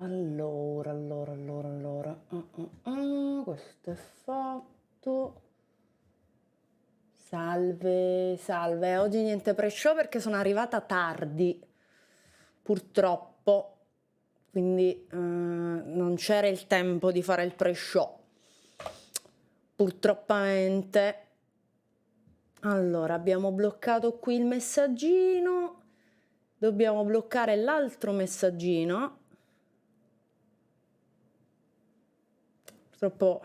Allora. Questo è fatto. Salve. Oggi niente pre-show perché sono arrivata tardi, purtroppo. Quindi non c'era il tempo di fare il pre-show. Purtroppamente. Allora, abbiamo bloccato qui il messaggino. Dobbiamo bloccare l'altro messaggino. Purtroppo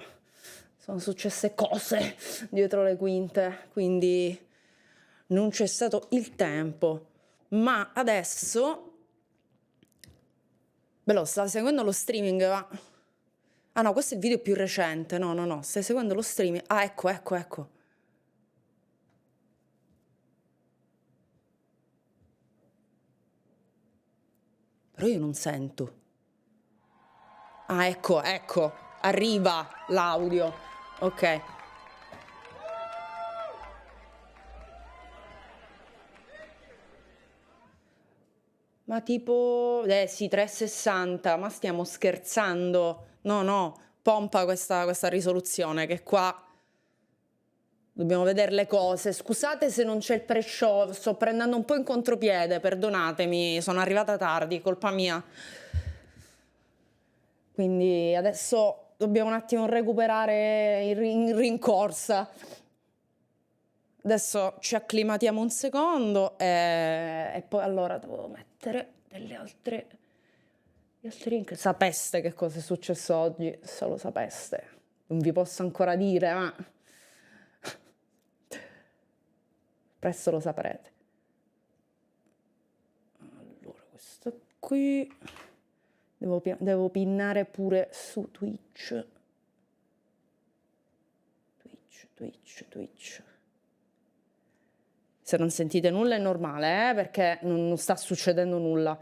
sono successe cose dietro le quinte, quindi non c'è stato il tempo. Ma adesso... Bello, stai seguendo lo streaming, va? Ah no, questo è il video più recente. No, stai seguendo lo streaming. Ah, ecco. Però io non sento. Ah, ecco, arriva l'audio. Ok. Ma tipo, sì, 360, ma stiamo scherzando? No, pompa questa risoluzione, che qua dobbiamo vedere le cose. Scusate se non c'è il pre-show, sto prendendo un po' in contropiede, perdonatemi, sono arrivata tardi, colpa mia. Quindi adesso dobbiamo un attimo recuperare in rincorsa. Adesso ci acclimatiamo un secondo e poi allora devo mettere delle altre link. Sapeste che cosa è successo oggi, se lo sapeste. Non vi posso ancora dire, ma presto lo saprete. Allora, questo qui devo pinnare pure su Twitch. Se non sentite nulla è normale, perché non sta succedendo nulla.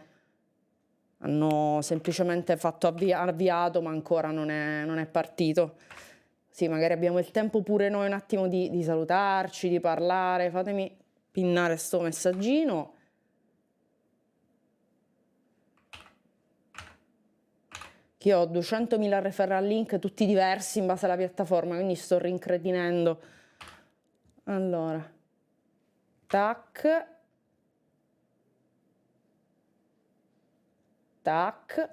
Hanno semplicemente fatto avviato, ma ancora non è partito. Sì, magari abbiamo il tempo pure noi un attimo di salutarci, di parlare. Fatemi pinnare sto messaggino. Che ho 200.000 referral link, tutti diversi in base alla piattaforma, quindi sto rincretinendo. Allora. Tac,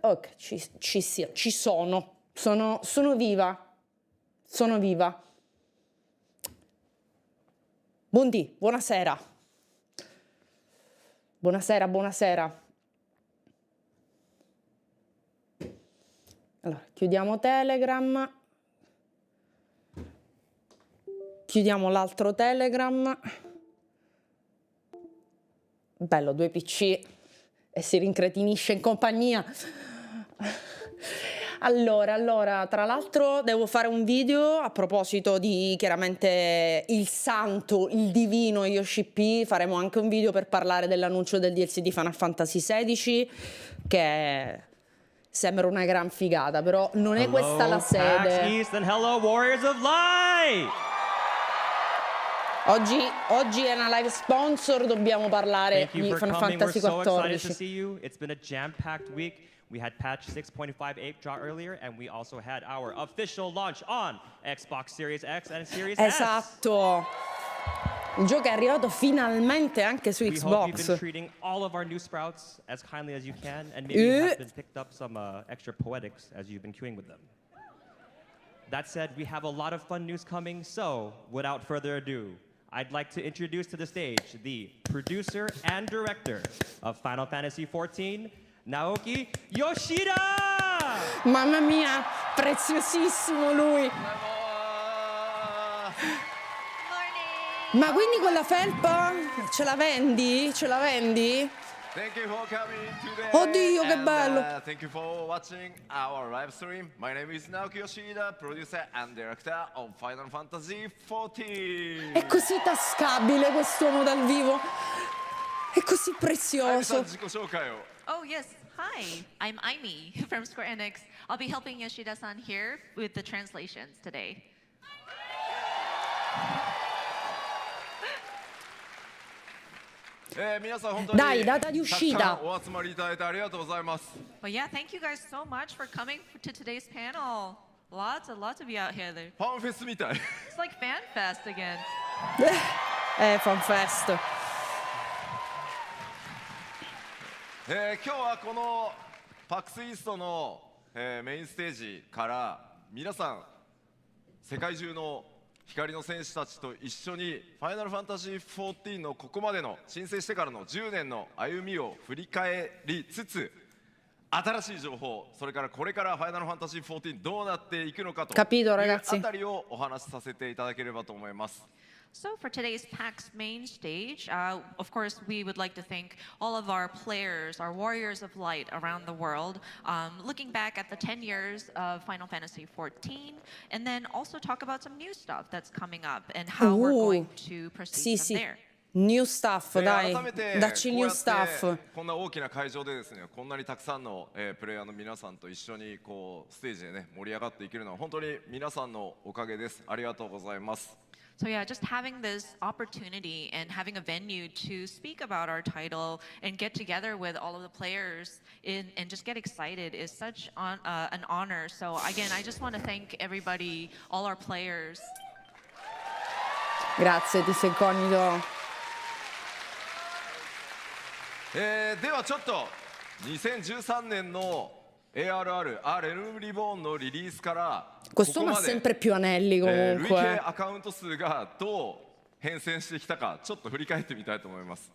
ok, ci sono viva, Buondì, buonasera, allora, chiudiamo Telegram, chiudiamo l'altro Telegram. Bello, 2 PC e si rincretinisce in compagnia. Allora, tra l'altro devo fare un video a proposito di chiaramente il santo, il divino 𝐒𝐄𝐃. Faremo anche un video per parlare dell'annuncio del DLC di Final Fantasy XVI, che sembra una gran figata, però non è questa la sede. PAX East and hello Warriors of Light! Oggi è una live sponsor, dobbiamo parlare di Final Fantasy XIV. We're so excited to see you. It's been a jam-packed week. We had patch 6.5 𝐴𝐵 earlier, and we also had our official launch on Xbox Series X and Series S. Esatto. Il gioco è arrivato finalmente anche su Xbox. We hope you've been treating all of our new sprouts as kindly as you can, and maybe you have been picked up some extra poetics as you've been queuing with them. That said, we have a lot of fun news coming, so without further ado, I'd like to introduce to the stage the producer and director of Final Fantasy XIV, Naoki Yoshida! Mamma mia, preziosissimo lui! Ma quindi quella felpa ce la vendi? Thank you for coming today. Oddio, che bello! Thank you for watching our live stream. My name is Naoki Yoshida, producer and director of Final Fantasy XIV. È così tascabile quest'uomo dal vivo. È così prezioso. Oh yes, hi. I'm Aimee from Square Enix. I'll be helping Yoshida-san here with the translations today. 皆さん本当に Dai, data di たくさ uscita. んお集まりいただいてありがとうございます。 But yeah, thank you guys so much for coming to today's panel. Lots and lots of you out here. ファンフェスみたい。 It's like fan fest again. Fanfest. 今日はこのパクスイーストの、メインステージから皆さん世界中の光の戦士たちと一緒にファイナルファンタジー14のここまでの申請してからの10年の歩みを振り返りつつ、新しい情報、それからこれからファイナルファンタジー14どうなっていくのかという Capito, あ ragazzi. たりをお話しさせていただければと思います。 So for today's PAX main stage, of course, we would like to thank all of our players, our warriors of light around the world, looking back at the 10 years of Final Fantasy XIV, and then also talk about some new stuff that's coming up and how we're going to proceed Sì, from sì. there. New stuff, 改 dai. めて Dacci こう new やって stuff. こんな大きな会場でですね、こんなにたくさんの、プレイヤーの皆さんと一緒にこうステージでね盛り上がっていけるのは本当に皆さんのおかげです。ありがとうございます。 So yeah, just having this opportunity and having a venue to speak about our title and get together with all of the players and just get excited is such an honor. So again, I just want to thank everybody, all our players. Grazie, ti sei incognito. ではちょっと2013年の ARR、レルムリボーンのリリースからこ Questo こ ha まで、 sempre più anelli 累計 comunque. アカウント数がどう変遷してきたかちょっと振り返ってみたいと思います。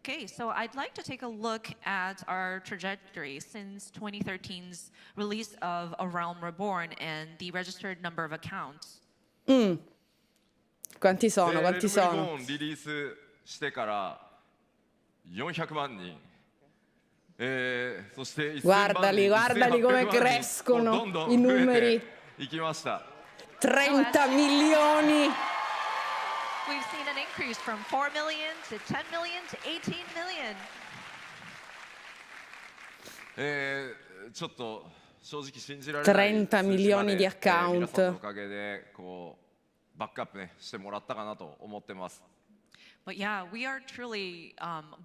Okay, so I'd like to take a look at our trajectory since 2013's release of A Realm Reborn and the registered number of accounts. Quanti sono? レルム Quanti リボ sono? ーンリリースしてから400万人。そして1000万人、 Guardali, guardali come 1800万人 crescono どんどん i 増え numeri. ていきました。 30 milioni. We've seen an increase from 4 million to 10 million to 18 million. ちょっと正直信じられない30 milioni di 数字まで account 皆さんのおかげでこうバックアップねしてもらったかなと思ってます。 But yeah, we are truly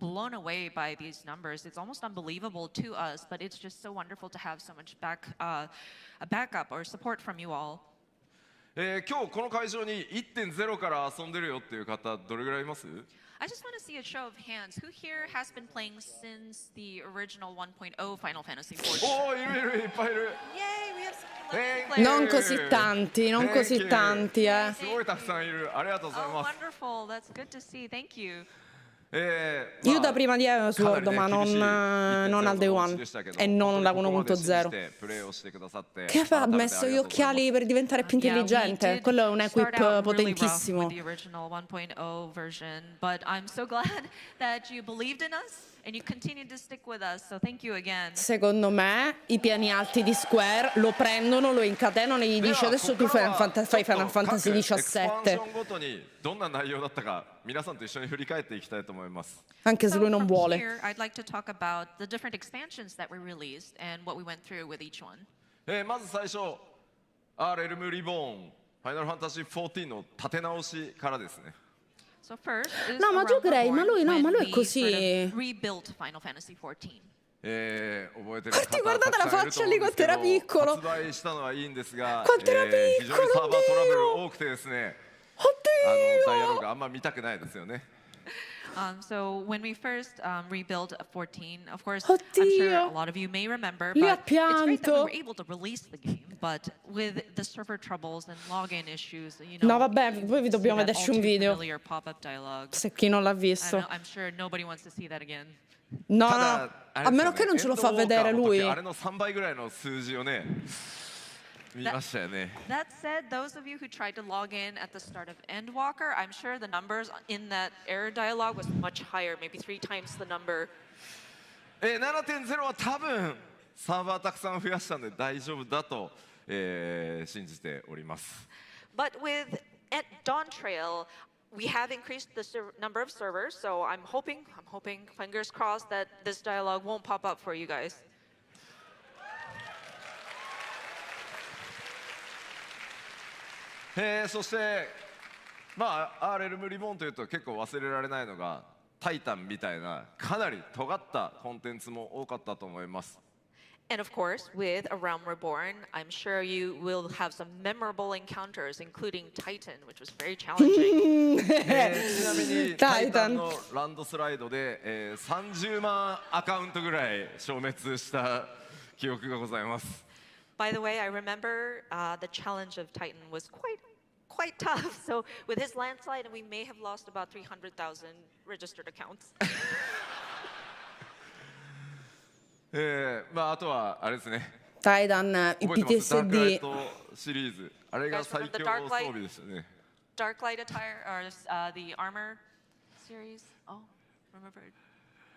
blown away by these numbers. It's almost unbelievable to us, but it's just so wonderful to have so much a backup or support from you all. 今日この会場に 1.0 から遊んでるよっていう方どれぐらいいます？ I just want to see a show of hands. Who here has been playing since the original 1.0 Final Fantasy XIV? おお、いるいるいっぱいいる。 Yay, we have some Thank players. Non così tanti, non Thank così you. tanti, eh. すごいたくさんいる。ありがとうござい Oh, ます。 wonderful. That's good to see. Thank you. Io da prima di Sword, ma non al Day One e non da 1.0. Che ha messo gli occhiali per diventare più intelligente. Quello è un equip potentissimo. The original 1.0 version, but I'm so glad that you believed in us and you continue to stick with us. So thank you again. Secondo me i piani alti di Square lo prendono, lo incatenano e gli dice adesso tu fai Final Fantasy XVII. ごとにどんな内容だったか皆さんと一緒に振り返っていきたいと思います。 Anche se lui non from vuole. here, I'd like to talk about the different expansions that we released and what we went through with each one. まず最初、レルムリボーン、ファイナルファンタジー14の立て直しからですね。 So first is No, ma A tu Realm crei, ma lui- no, Reborn, ma lui è when we così. sort of rebuilt Final Fantasy XIV. 覚えてる Guardi, 方 guardate たく la さんいると faccia 思 lì うんです quanto け era ど piccolo. 発売したのはいいんですが、 Quanto era 非常に piccolo, サーバートラブル oddio. 多くてですね、 Oddio. ダイアログあんま見たくないですよね。 So when we first rebuilt 14, of course, I'm sure Oddio. a lot of you may remember, Lì ha but it's great that we pianto. were able to release the game. But with the server troubles and login issues, you know, No, vabbè, poi vi see dobbiamo that vederci all un too video. familiar pop-up dialogue. Se chi non l'ha I visto. know, I'm sure nobody wants to see that again. No, た no, だ a meno che non ce lo fa vedere エンドウォーカーの lui. 時あれの3倍ぐらいの数字をね見ましたよね。 That said, those of you who tried to log in at the start of Endwalker, I'm sure the numbers in that error dialogue was much higher, maybe 3 times the number. 7.0 は多分サーバーたくさん増やしたんで大丈夫だと、信じております。 But with at Dawn Trail, we have increased the number of servers, so I'm hoping, fingers crossed, that this dialogue won't pop up for you guys. そしてレルムリボーンというと結構忘れられないのがタイタンみたいなかなり尖ったコンテンツも多かったと思います。 And of course, with A Realm Reborn, I'm sure you will have some memorable encounters, including Titan, which was very challenging. ちなみにタイタンのランドスライドで、30万アカウントぐらい消滅した記憶がございます。 By the way, I remember the challenge of Titan was quite tough. So with his landslide, we may have lost about 300,000 registered accounts. まああとはあれですね。 タイタン、覚えてますダークライ PTSD。トシリーズ。あれが最強装備でしたね。 Dark Light attire, or the armor series. Oh, remembered.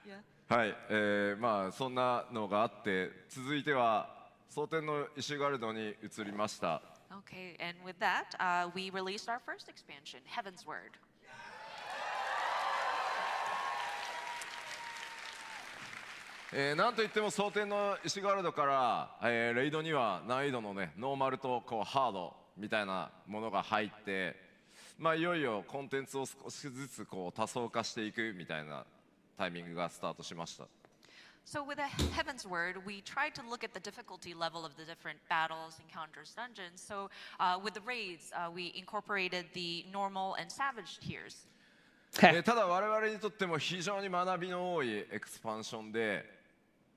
Yeah. はい、まあそんなのがあって続いては蒼天のイシュガルドに移りました。 Okay, and with that, we released our first expansion, Heaven's Word. なんといっても蒼天のイシュガルドから、レイドには難易度のねノーマルとこうハードみたいなものが入って、まあいよいよコンテンツを少しずつこう多層化していくみたいなタイミングがスタートしました。 So with Heaven's Word, we tried to look at the difficulty level of the different battles, encounters, dungeons. So with the raids, we incorporated the normal and savage tiers. ただ我々にとっても非常に学びの多いエクスパンションで、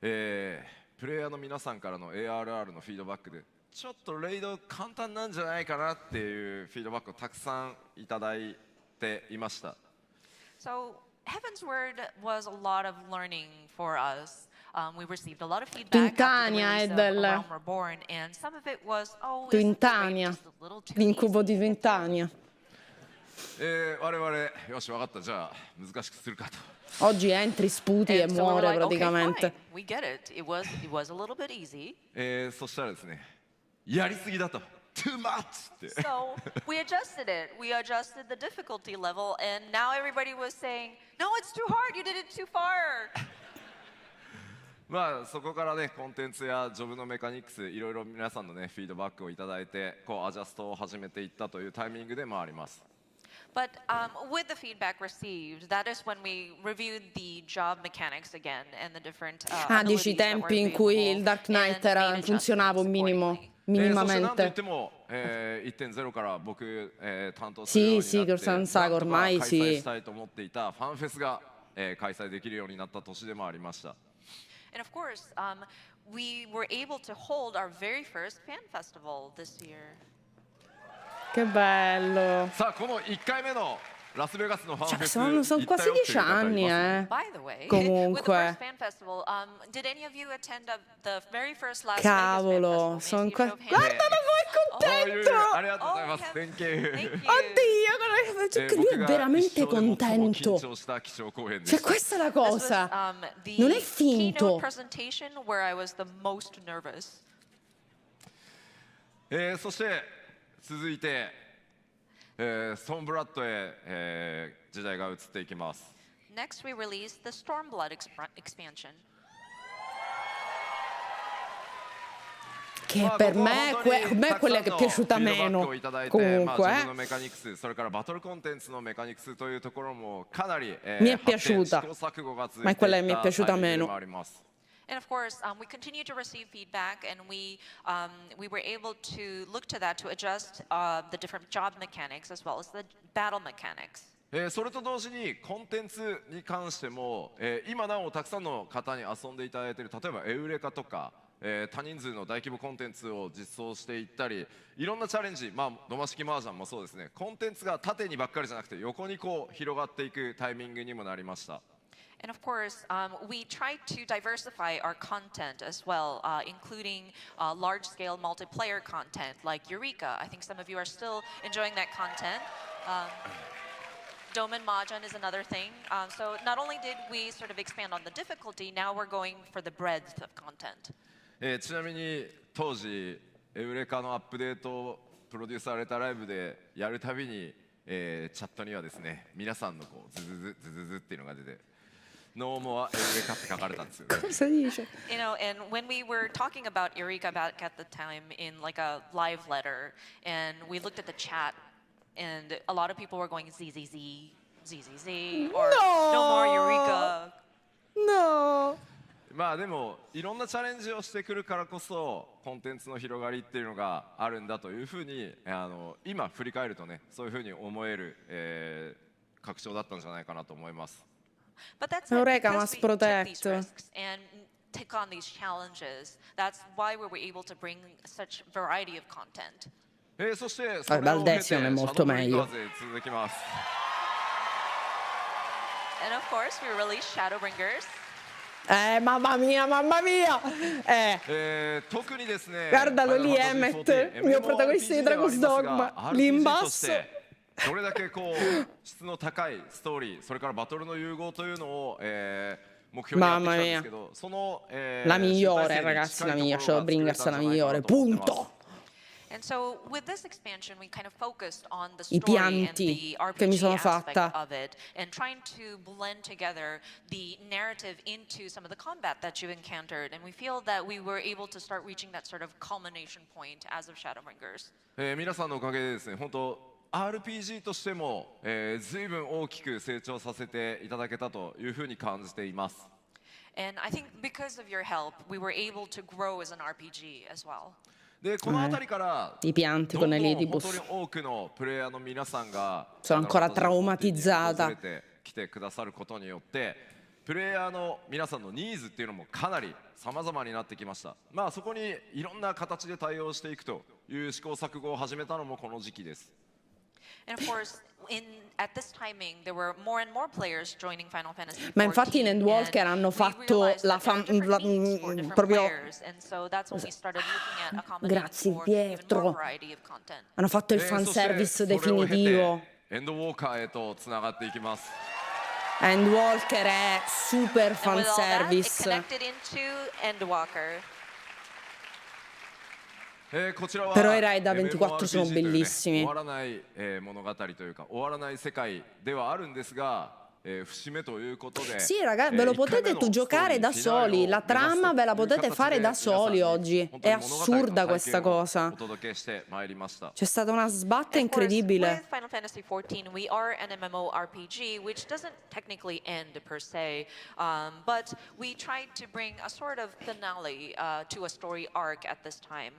プレイヤーの皆さんからの ARR のフィードバックでちょっとレイド簡単なんじゃないかなっていうフィードバックをたくさんいただいていました。 So Heaven's Word was a lot of learning for us. We received a lot of feedback after the release of A Realm Reborn, and some of it was, oh, isn't the raid just a little too L'incubo di easy? Twintania. 我々よし分かったじゃあ難しくするかと。 Oggi entri, sputi e And so we're muore like, okay, praticamente. fine, we get it. It was a little bit easy. そしたらですねやりすぎだと too much って So we adjusted it. We adjusted the difficulty level, and now everybody was saying, no, it's too hard. You did it too far. まあそこからねコンテンツやジョブのメカニクスいろいろ皆さんのねフィードバックをいただいてこうアジャストを始めていったというタイミングでもあります。 But with the feedback received, that is when we reviewed the job mechanics again and the different Dici i abilities that were tempi in cui il available Dark Knight and made funzionava un minimo, adjustments accordingly. そしてなんといっ minimamente. ても、1.0 から僕、担当するようになって Sì, Corsan sa なんとか ormai 開 sì. 催したいと思っていたファンフェスが、開催できるようになった年でもありました。 And of course, we were able to hold our very first fan festival this year. Che bello. さあこの1回目のラスベガスのファンフェ Cioè, ス sono 行った quasi よっていう 10 方い anni, ます？ By the way, with the Comunque. first fan festival, did any of you attend the very first Las Cavolo, Vegas sono fan qua. festival? May I see a show of hands? Guardalo com'è ありがとうございます。 Oh, Thank you. Thank you. Oddio, guarda che lui è veramente 僕が一生で最も緊 contento. 張した基調講演で Cioè, した。 questa è la This was cosa. the Non è finto. keynote presentation where I was the most nervous. そして続いて、ストーンブラッドへ、時代が移っていきます。 Next, we released the Stormblood expansion. Che per me, a me è quella che è piaciuta meno. まあ、自分の Comunque, メカニクス、それからバトルコンテンツのメカニクスというところもかなり、Mi è 発展 piaciuta. 試行錯誤が続い Ma て è quella い che mi è った piaciuta タイミングで meno. もあります。 And of course, we continue to receive feedback, and we were able to look to that to adjust the different job mechanics as well as the battle mechanics. それと同時にコンテンツに関しても、今なおたくさんの方に遊んでいただいている例えばエウレカとか、多人数の大規模コンテンツを実装していったりいろんなチャレンジ、まあ、土間式麻雀もそうですねコンテンツが縦にばっかりじゃなくて横にこう広がっていくタイミングにもなりました。 And of course, we tried to diversify our content as well, including large-scale multiplayer content like Eureka. I think some of you are still enjoying that content. Domain Mahjong is another thing. So not only did we sort of expand on the difficulty, now we're going for the breadth of content. ちなみに当時エウレカのアップデートをプロデュースされたライブでやるたびに、チャットにはですね皆さんのこうズズズズズズっていうのが出てノーモアエウレカって書かれたんですよね。 cosa dice? You know, and when we were talking about Eureka back at the time in like a live letter, and we looked at the chat, and a lot of people were going ZZZ. 𝐒𝐔𝐋𝐄 or no more Eureka. No! まあでもいろんなチャレンジをしてくるからこそコンテンツの広がりっていうのがあるんだというふうに今振り返るとねそういうふうに思える、拡張だったんじゃないかなと思います。 But that's Eureka because must we took protect. these risks and took on these challenges. That's why we were able to bring such variety of content. そしてそれを経て Valdesion è molto meglio. 続きます。 And of course, we released Shadowbringers. Mamma mia, mamma mia! 特にですね Guardalo lì, Emmet, il mio protagonista di Dragon's Dogma, lì in basso. どれだけこう質の高いストーリー、それからバトルの融合というのを、目標にやってきたんですけど、その、La migliore, ragazzi, la migliore. Shadowbringers è la migliore. Punto! And so with this expansion, we kind of focused on the I story and pianti the che mi RPG sono aspect fatta. of it, and trying to blend together the narrative into some of the combat that you encountered. And we feel that we were able to start reaching that sort of culmination point as of Shadowbringers. 皆さんのおかげでですね、本当 RPG としても、随分大きく成長させていただけたというふうに感じています。 And I think because of your help, we were able to grow as an RPG as well. でこの辺りから I pianti どん con どん Elidibus. 本当に多くのプレイヤーの皆さんが Sono ancora traumatizzata. 訪れてきてくださることによってプレイヤーの皆さんのニーズっていうのもかなり様々になってきました。まあそこにいろんな形で対応していくという試行錯誤を始めたのもこの時期です。 And of course, at this timing, there were more and more players joining Final Fantasy XIV. Ma infatti in Endwalker hanno and we fatto realized la that there are different needs for different proprio. players, and so that's when we started looking at accommodating Grazie, for even Pietro. more variety of content. Hanno fatto il そして fanservice それを経て definitivo. エンドウォーカーへとつながっていきます。 Endwalker è super And with all that, it fanservice. connected into Endwalker. こちらは Però i raid da 24 MMORPG sono というね bellissimi. 終わらない、物語というか終わらない世界ではあるんですが、節目ということで Sì, ragazzi, ve lo potete giocare da soli. La trama ve la potete fare da soli oggi. È assurda questa cosa. C'è stata una sbatta And of course, incredibile. with Final Fantasy XIV, we are an MMORPG, which doesn't technically end per se, but we tried to bring a sort of finale to a story arc at this time.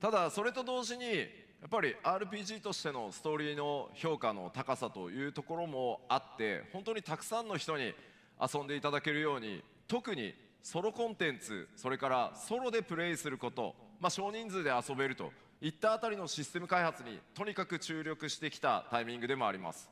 ただそれと同時にやっぱり RPG としてのストーリーの評価の高さというところもあって本当にたくさんの人に遊んでいただけるように特にソロコンテンツそれからソロでプレイすること、少人数で遊べるといったあたりのシステム開発にとにかく注力してきたタイミングでもあります。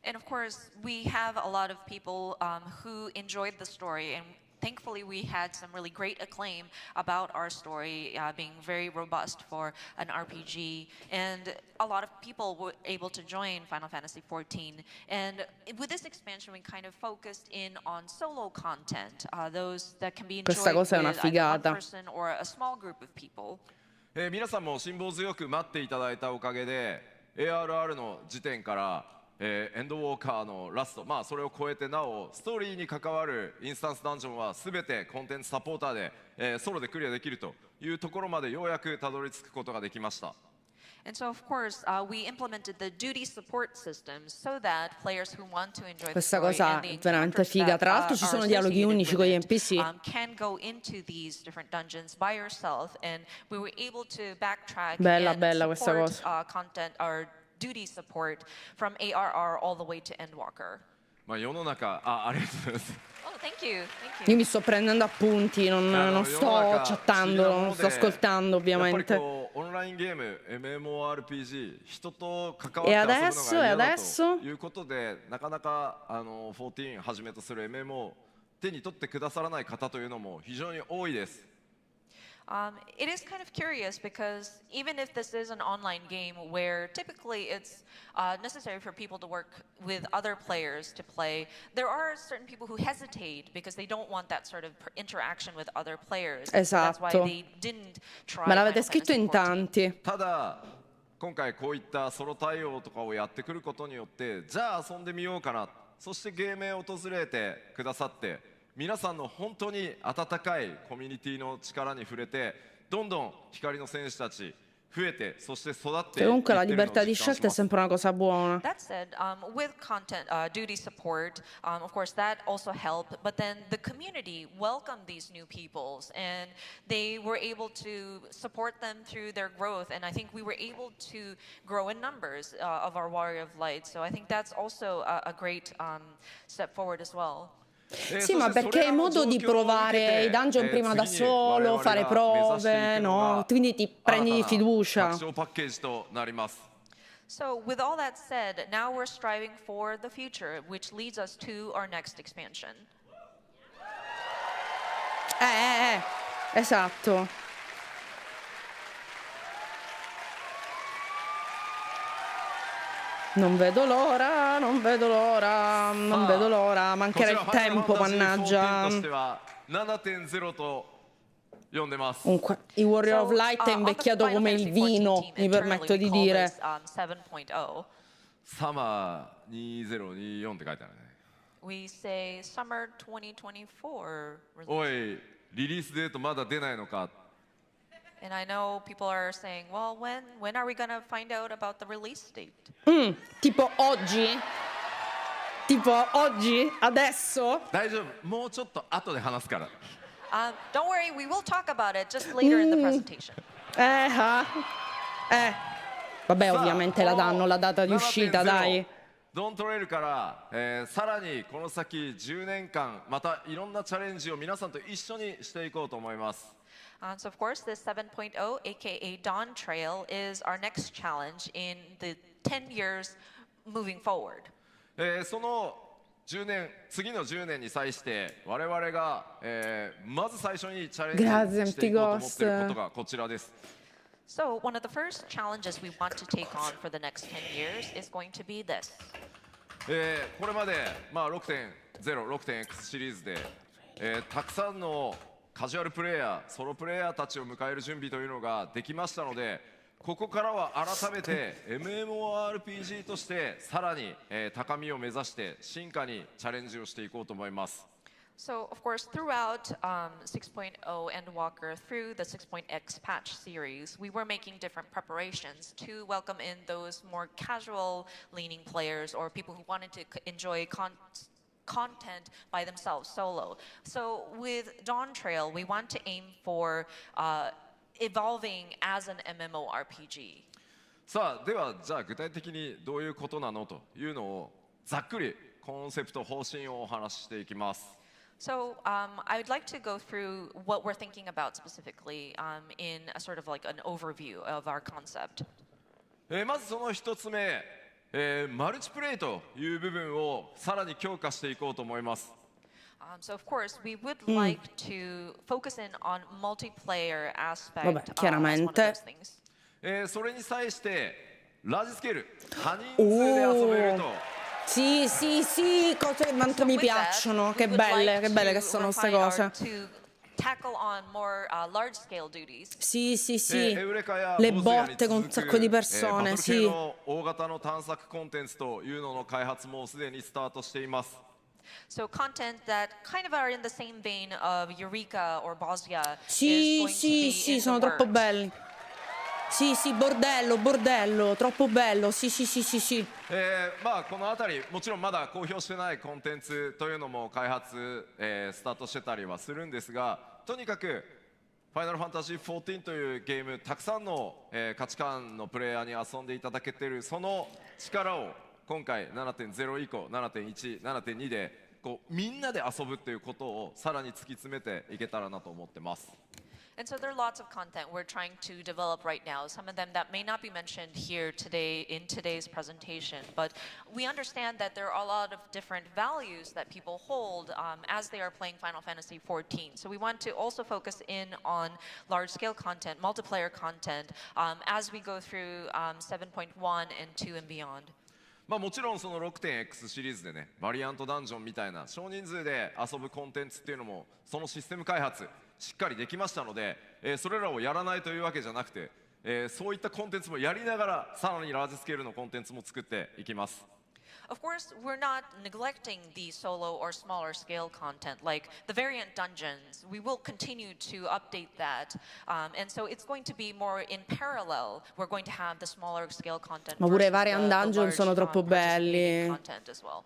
And of course, we have a lot of people who enjoyed the story, and thankfully we had some really great acclaim about our story being very robust for an RPG, and a lot of people were able to join Final Fantasy XIV. And with this expansion, we kind of focused in on solo content, those that can be enjoyed Questa cosa è una with either one figata. person or a small group of people. 皆さんも辛抱強く待っていただいたおかげで ARR の時点からエンドウォーカーのラスト、それを超えてなおストーリーに関わるインスタンスダンジョンは全てコンテンツサポーターで、ソロでクリアできるというところまでようやくたどり着くことができました。 And so, of course, we implemented the duty support systems so that players who want to enjoy the Questa story cosa and the è veramente encounters figa. that Tra l'altro ci are sono dialoghi associated unici with con gli it, NPC. can go into these different dungeons by yourself, and we were able to backtrack Bella, and bella questa support cosa. Content or duty support from ARR all the way to Endwalker. 世の中ありがとうございます。 Oh, thank you. Io mi sto prendendo appunti, non sto chattando, non sto ascoltando やっぱり ovviamente. こうオンラインゲーム MMORPG 人と関わっ E て遊ぶの adesso, が e 嫌だ adesso? ということでなかなか14はじめとする MMO 手に取ってくださらない方というのも非常に多いです。 It is kind of curious because even if this is an online game where typically it's necessary for people to work with other players to play, there are certain people who hesitate because they don't want that sort of interaction with other players. So that's why Esatto. they didn't try Me l'avete Final scritto in Fantasy XIV. tanti. ただ今回こういったソロ対応とかをやってくることによってじゃあ遊んでみようかな、そしてゲームへ訪れてくださって皆さんの本当に温かいコミュニティの力に触れてどんどん光の戦士たち増えてそして育っていって Comunque る la のを libertà di 実感し scelta è ます。 sempre una cosa buona. That said, with content duty support, of course, that also helped. But then the community welcomed these new peoples, and they were able to support them through their growth. And I think we were able to grow in numbers of our Warrior of Light. So I think that's also a great step forward as well. Sì, ma perché è modo di provare i dungeon prima da solo, fare prove, no? Quindi ti prendi fiducia. So with all that said, now we're striving for the future, which leads us to our next expansion. Esatto. Non vedo l'ora, non vedo l'ora, non vedo l'ora, mancherà il tempo, mannaggia. Comunque, i Warrior of Light è invecchiato come il vino, mi permetto di dire. 7.0. サマー2024って書いてあるね。 We say summer 2024. おい、リリースデートまだ出ないのか。 And I know people are saying, well, when are we going to find out about the release date? Tipo oggi? Tipo oggi? Adesso? 大丈夫、もうちょっと後で話すから。 Don't worry, we will talk about it just later in the presentation. Vabbè, ovviamente la danno la data di uscita, dai. ドントレイルから、さらにこの先10年間またいろんなチャレンジを皆さんと一緒にしていこうと思います。 So of course, this 7.0, aka Dawn Trail, is our next challenge in the 10 years moving forward. その10年、次の10年に際して我々が、まず最初にチャレンジしていこうと思っていることがこちらです。 So one of the first challenges we want to take on for the next 10 years is going to be this. これまで、6.0、6.X シリーズで、たくさんのカジュアルプレイヤー、ソロプレイヤーたちを迎える準備というのができましたので、ここからは改めて MMORPG としてさらに、高みを目指して進化にチャレンジをしていこうと思います。 So, of course, throughout 6.0 Endwalker, through the 6.x patch series, we were making different preparations to welcome in those more casual-leaning players or people who wanted to enjoy content by themselves solo. So, with Dawn Trail, we want to aim for evolving as an MMORPG. さあ、ではじゃあ具体的にどういうことなのというのをざっくりコンセプト方針をお話ししていきます。 So I would like to go through what we're thinking about specifically in a sort of like an overview of our concept. まずその一つ目、マルチプレイという部分をさらに強化していこうと思います。 So of course we would like to focus in on multiplayer aspect Vabbè, as one of chiaramente. those things. それに際してラージスケール多人数で遊べると。 Sì, sì, sì, cose quanto mi piacciono, che belle che sono queste cose. Tackle on more large-scale duties. Sì, sì, sì, le botte con un sacco di persone, sì. 大型の探索コンテンツというのの開発もすでにスタートしています。 So content that kind of are in the same vein of Eureka or Bosnia Sì, is going to sì, be sì, in sono the troppo works. belli. Sì, sì, bordello, bordello, troppo bello, sì, sì, sì, sì, sì. この辺りもちろんまだ公表してないコンテンツというのも開発、スタートしてたりはするんですが、とにかくファイナルファンタジー14というゲームたくさんの、価値観のプレイヤーに遊んでいただけているその力を今回 7.0 以降 7.1、7.2 でこうみんなで遊ぶっていうことをさらに突き詰めていけたらなと思ってます。 And so there are lots of content we're trying to develop right now, some of them that may not be mentioned here today in today's presentation, but we understand that there are a lot of different values that people hold as they are playing Final Fantasy XIV. So we want to also focus in on large-scale content, multiplayer content, as we go through 7.1 and 2 and beyond. もちろんその 6.X シリーズでね、バリアントダンジョンみたいな少人数で遊ぶコンテンツっていうのもそのシステム開発しっかりできましたので、それらをやらないというわけじゃなくて、そういったコンテンツもやりながらさらにラージスケールのコンテンツも作っていきます。of course, we're not neglecting the solo or smaller scale content, like the variant dungeons. We will continue to update that. And so it's going to be more in parallel. We're going to have the smaller scale content. Ma pure i versus variant dungeon sono troppo belli. Content as well.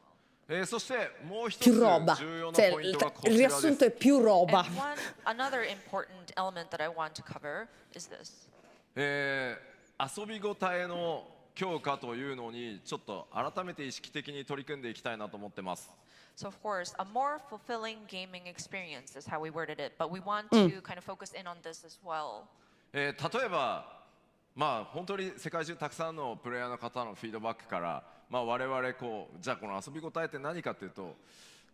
そしてもう一つ Più roba. 重要な Cioè, ポイントがこ il ちらです riassunto è più roba. And another important element that I want to cover is this. 遊びごたえの強化というのにちょっと改めて意識的に取り組んでいきたいなと思ってます。 So of course, a more fulfilling gaming experience is how we worded it, but we want to kind of focus in on this as well. 例えばまあ本当に世界中たくさんのプレイヤーの方のフィードバックから、まあ、我々こうじゃあこの遊びごたえって何かっていうと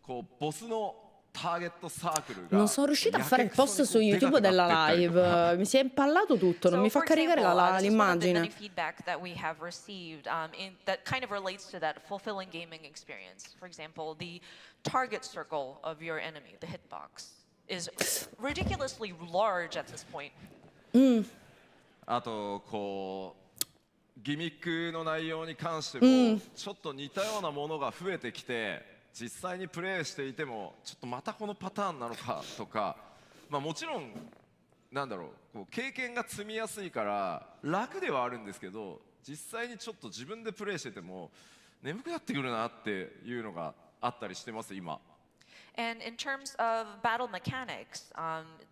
こうボスのターゲットサークルが Non sono riuscita a fare il post su YouTube della live. Mi si è impallato tutto, non mi fa caricare l'immagine. Many feedback that we have received that kind of relates to that fulfilling gaming experience. For example, the target circle of your enemy, the hitbox, is ridiculously large at this point. あとこうギミックの内容に関してもちょっと似たようなものが増えてきて実際にプレイしていてもちょっとまたこのパターンなのかとか、まあ、もちろんなんだろうこう経験が積みやすいから楽ではあるんですけど実際にちょっと自分でプレイしてても眠くなってくるなっていうのがあったりしてます今。 And in terms of battle mechanics,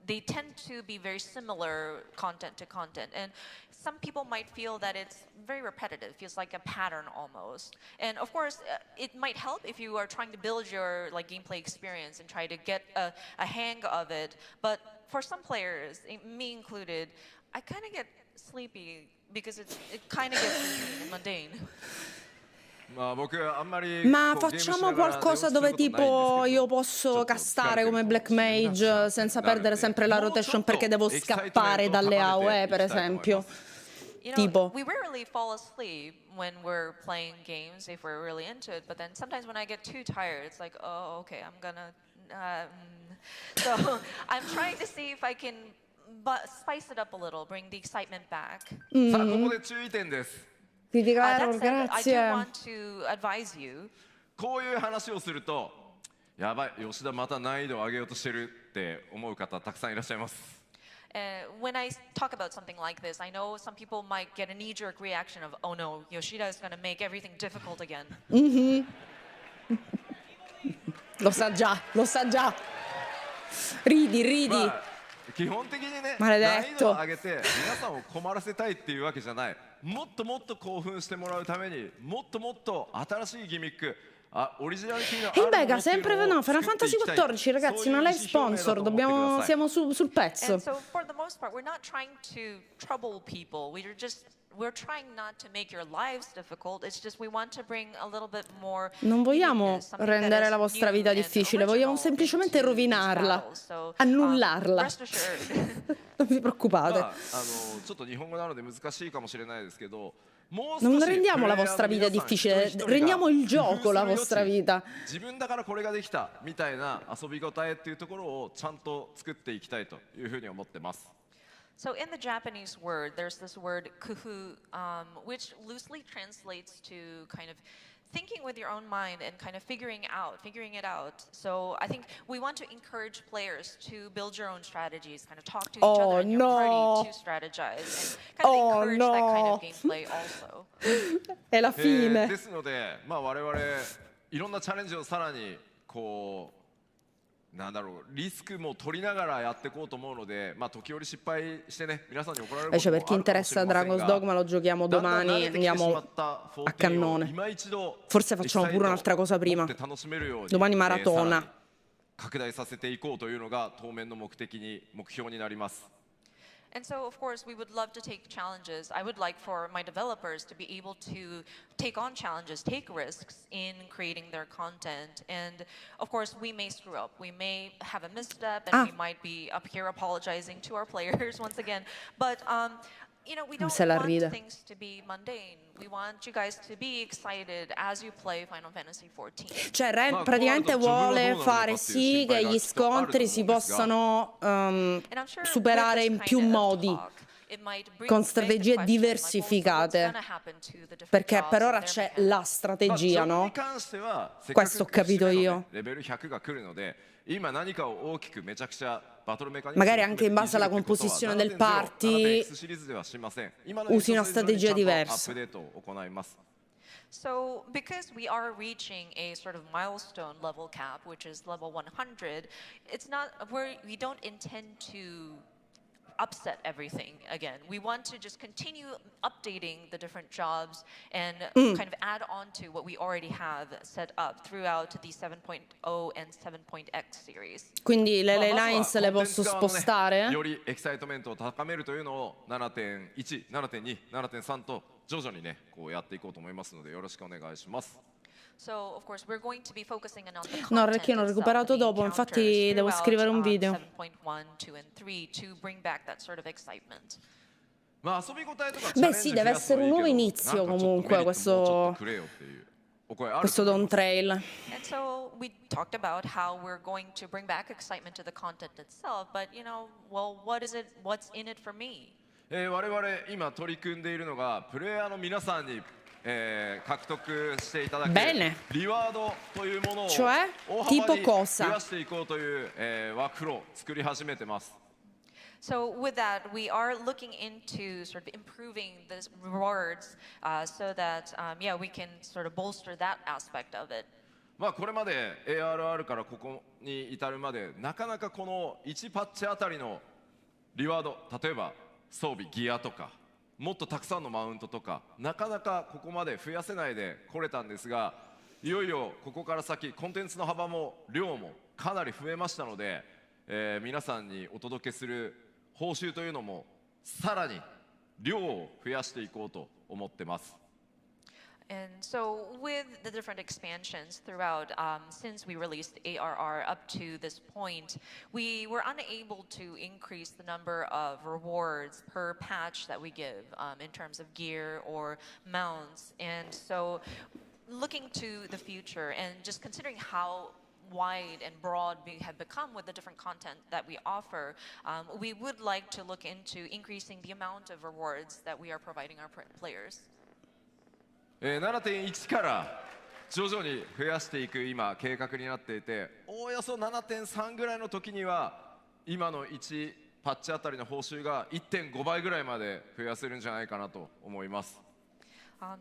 they tend to be very similar content to content. And some people might feel that it's very repetitive, feels like a pattern almost. And of course, it might help if you are trying to build your gameplay experience and try to get a hang of it. But for some players, me included, I kind of get sleepy because it kind of gets routine and mundane. Ma facciamo qualcosa dove tipo io posso castare come Black Mage senza perdere sempre la rotation perché devo scappare dalle AOE, per esempio. You know, Tipo. we rarely fall asleep when we're playing games if we're really into it, but then sometimes when I get too tired, it's like, oh, okay, I'm gonna. So I'm trying to see if I can spice it up a little, bring the excitement back. さあここで注意点です。 Criticare, That said, I do grazie. want to advise you. こういう話をするとやばい吉田また難易度を上げようとしてるって思う方たくさんいらっしゃいます。 When I talk about something like this, I know some people might get a knee-jerk reaction of, oh no, Yoshida is going to make everything difficult again. Lo sa già, lo sa già. Ridi, ridi. まあ基本的にね Maledetto. 難易度を上げて皆さんを困らせたいっていうわけじゃない。もっともっと興奮してもらうためにもっともっと新しいギミック Il Bega sempre no, Final Fantasy XIV, ragazzi, una live sponsor, siamo sul pezzo. And so for the most part, we're not trying to trouble people. We're trying not to make your lives difficult. It's just we want to bring a little bit more. Non vogliamo rendere la vostra vita difficile, vogliamo semplicemente rovinarla, annullarla. Non vi preoccupate. ちょっと日本語なので難しいかもしれないですけど Non rendiamo la vostra vita difficile, rendiamo il gioco la vostra vita. 自分だからこれができたみたいな遊びごたえっていうところをちゃんと作っていきたいというふうに思ってます。 So in the Japanese word, there's this word kufu, which loosely translates to kind of thinking with your own mind and kind of figuring it out. So I think we want to encourage players to build your own strategies, kind of talk to each other in your party to strategize, and kind of encourage that kind of gameplay also. È la fine. ですので、まあ我々いろんなチャレンジをさらにこうなんだろうリスクも取りながらやっていこうと思うので、まあ時折失敗してね皆さんに怒られることもあるかもしれませんが、 Dragon's Dogma lo giochiamo domani, andiamo a cannone. Forse facciamo pure un'altra cosa prima. Domani maratona. 拡大させていこうというのが当面の目標になります。 And so, of course, we would love to take challenges. I would like for my developers to be able to take on challenges, take risks in creating their content. And, of course, we may screw up. We may have a misstep, and we might be up here apologizing to our players once again. But, you know, we don't want things to be mundane. We want you guys to be excited as you play Final Fantasy XIV. Cioè, Ren praticamente vuole fare sì che gli scontri si possano superare in più modi. it might bring con beg the strategie question, like, well, what's diversificate. gonna happen to the different Perché jobs per and ora their c'è mechanics? la まあ、ジ strategia, ョブ no? に関してはせっか Questo ho く節 capito 目の、 io. ね、レベル100が来るので今何かを大きくめちゃくちゃバトルメカニクス Magari を anche in 含めてい base じる alla ってことは composizione del 7.0、party7.X シリーズではしません。今の usi una 延長線上に strategia ちゃんとアッ diversa. プデートを行います。 So, because we are reaching a sort of milestone level cap, which is level 100, it's not we don't intend to upset everything again. We want to just continue updating the different jobs and kind of add on to what we already have set up throughout the 7.0 and 7.X series. Quindi まあ le まずは lines le コンテンツ posso 側のね spostare? よりエキサイトメントを高めるというのを 7.1、7.2、7.3 と徐々にねこうやっていこうと思いますのでよろしくお願いします。 So, of course, we're going to be focusing on the No, content perché l'ho itself recuperato and the dopo, infatti encounters devo throughout, scrivere un video. 7.1, 2, and 3 to bring back that sort of excitement. まあ遊び応えとかチャ Beh レンジ sì, 増 deve やすの essere はいい un け nuovo ど、 inizio なんかちょっと comunque メリットもうちょっと questo, くれよっていうお声ある questo と思い Dawn ます。 Trail. And so we talked about how we're going to bring back excitement to the content itself, but well, what's in it for me? 我々今取り組んでいるのがプレイヤーの皆さんに、獲得していただく Bene. リワードというものを Cioè? 大 Tipo 幅に cosa? 増やしていこうという、ワークフローを作り始めてます。 So with that, we are looking into sort of improving the rewards so that, we can sort of bolster that aspect of it. まあこれまで ARR からここに至るまでなかなかこの1パッチあたりのリワード、例えば装備ギアとかもっとたくさんのマウントとかなかなかここまで増やせないで来れたんですが、いよいよここから先コンテンツの幅も量もかなり増えましたので、皆さんにお届けする報酬というのもさらに量を増やしていこうと思ってます。 And so with the different expansions throughout, since we released ARR up to this point, we were unable to increase the number of rewards per patch that we give in terms of gear or mounts. And so looking to the future and just considering how wide and broad we have become with the different content that we offer, we would like to look into increasing the amount of rewards that we are providing our players. 7.1 から徐々に増やしていく今計画になっていて、おおよそ 7.3 ぐらいの時には今の1パッチあたりの報酬が 1.5 倍ぐらいまで増やせるんじゃないかなと思います。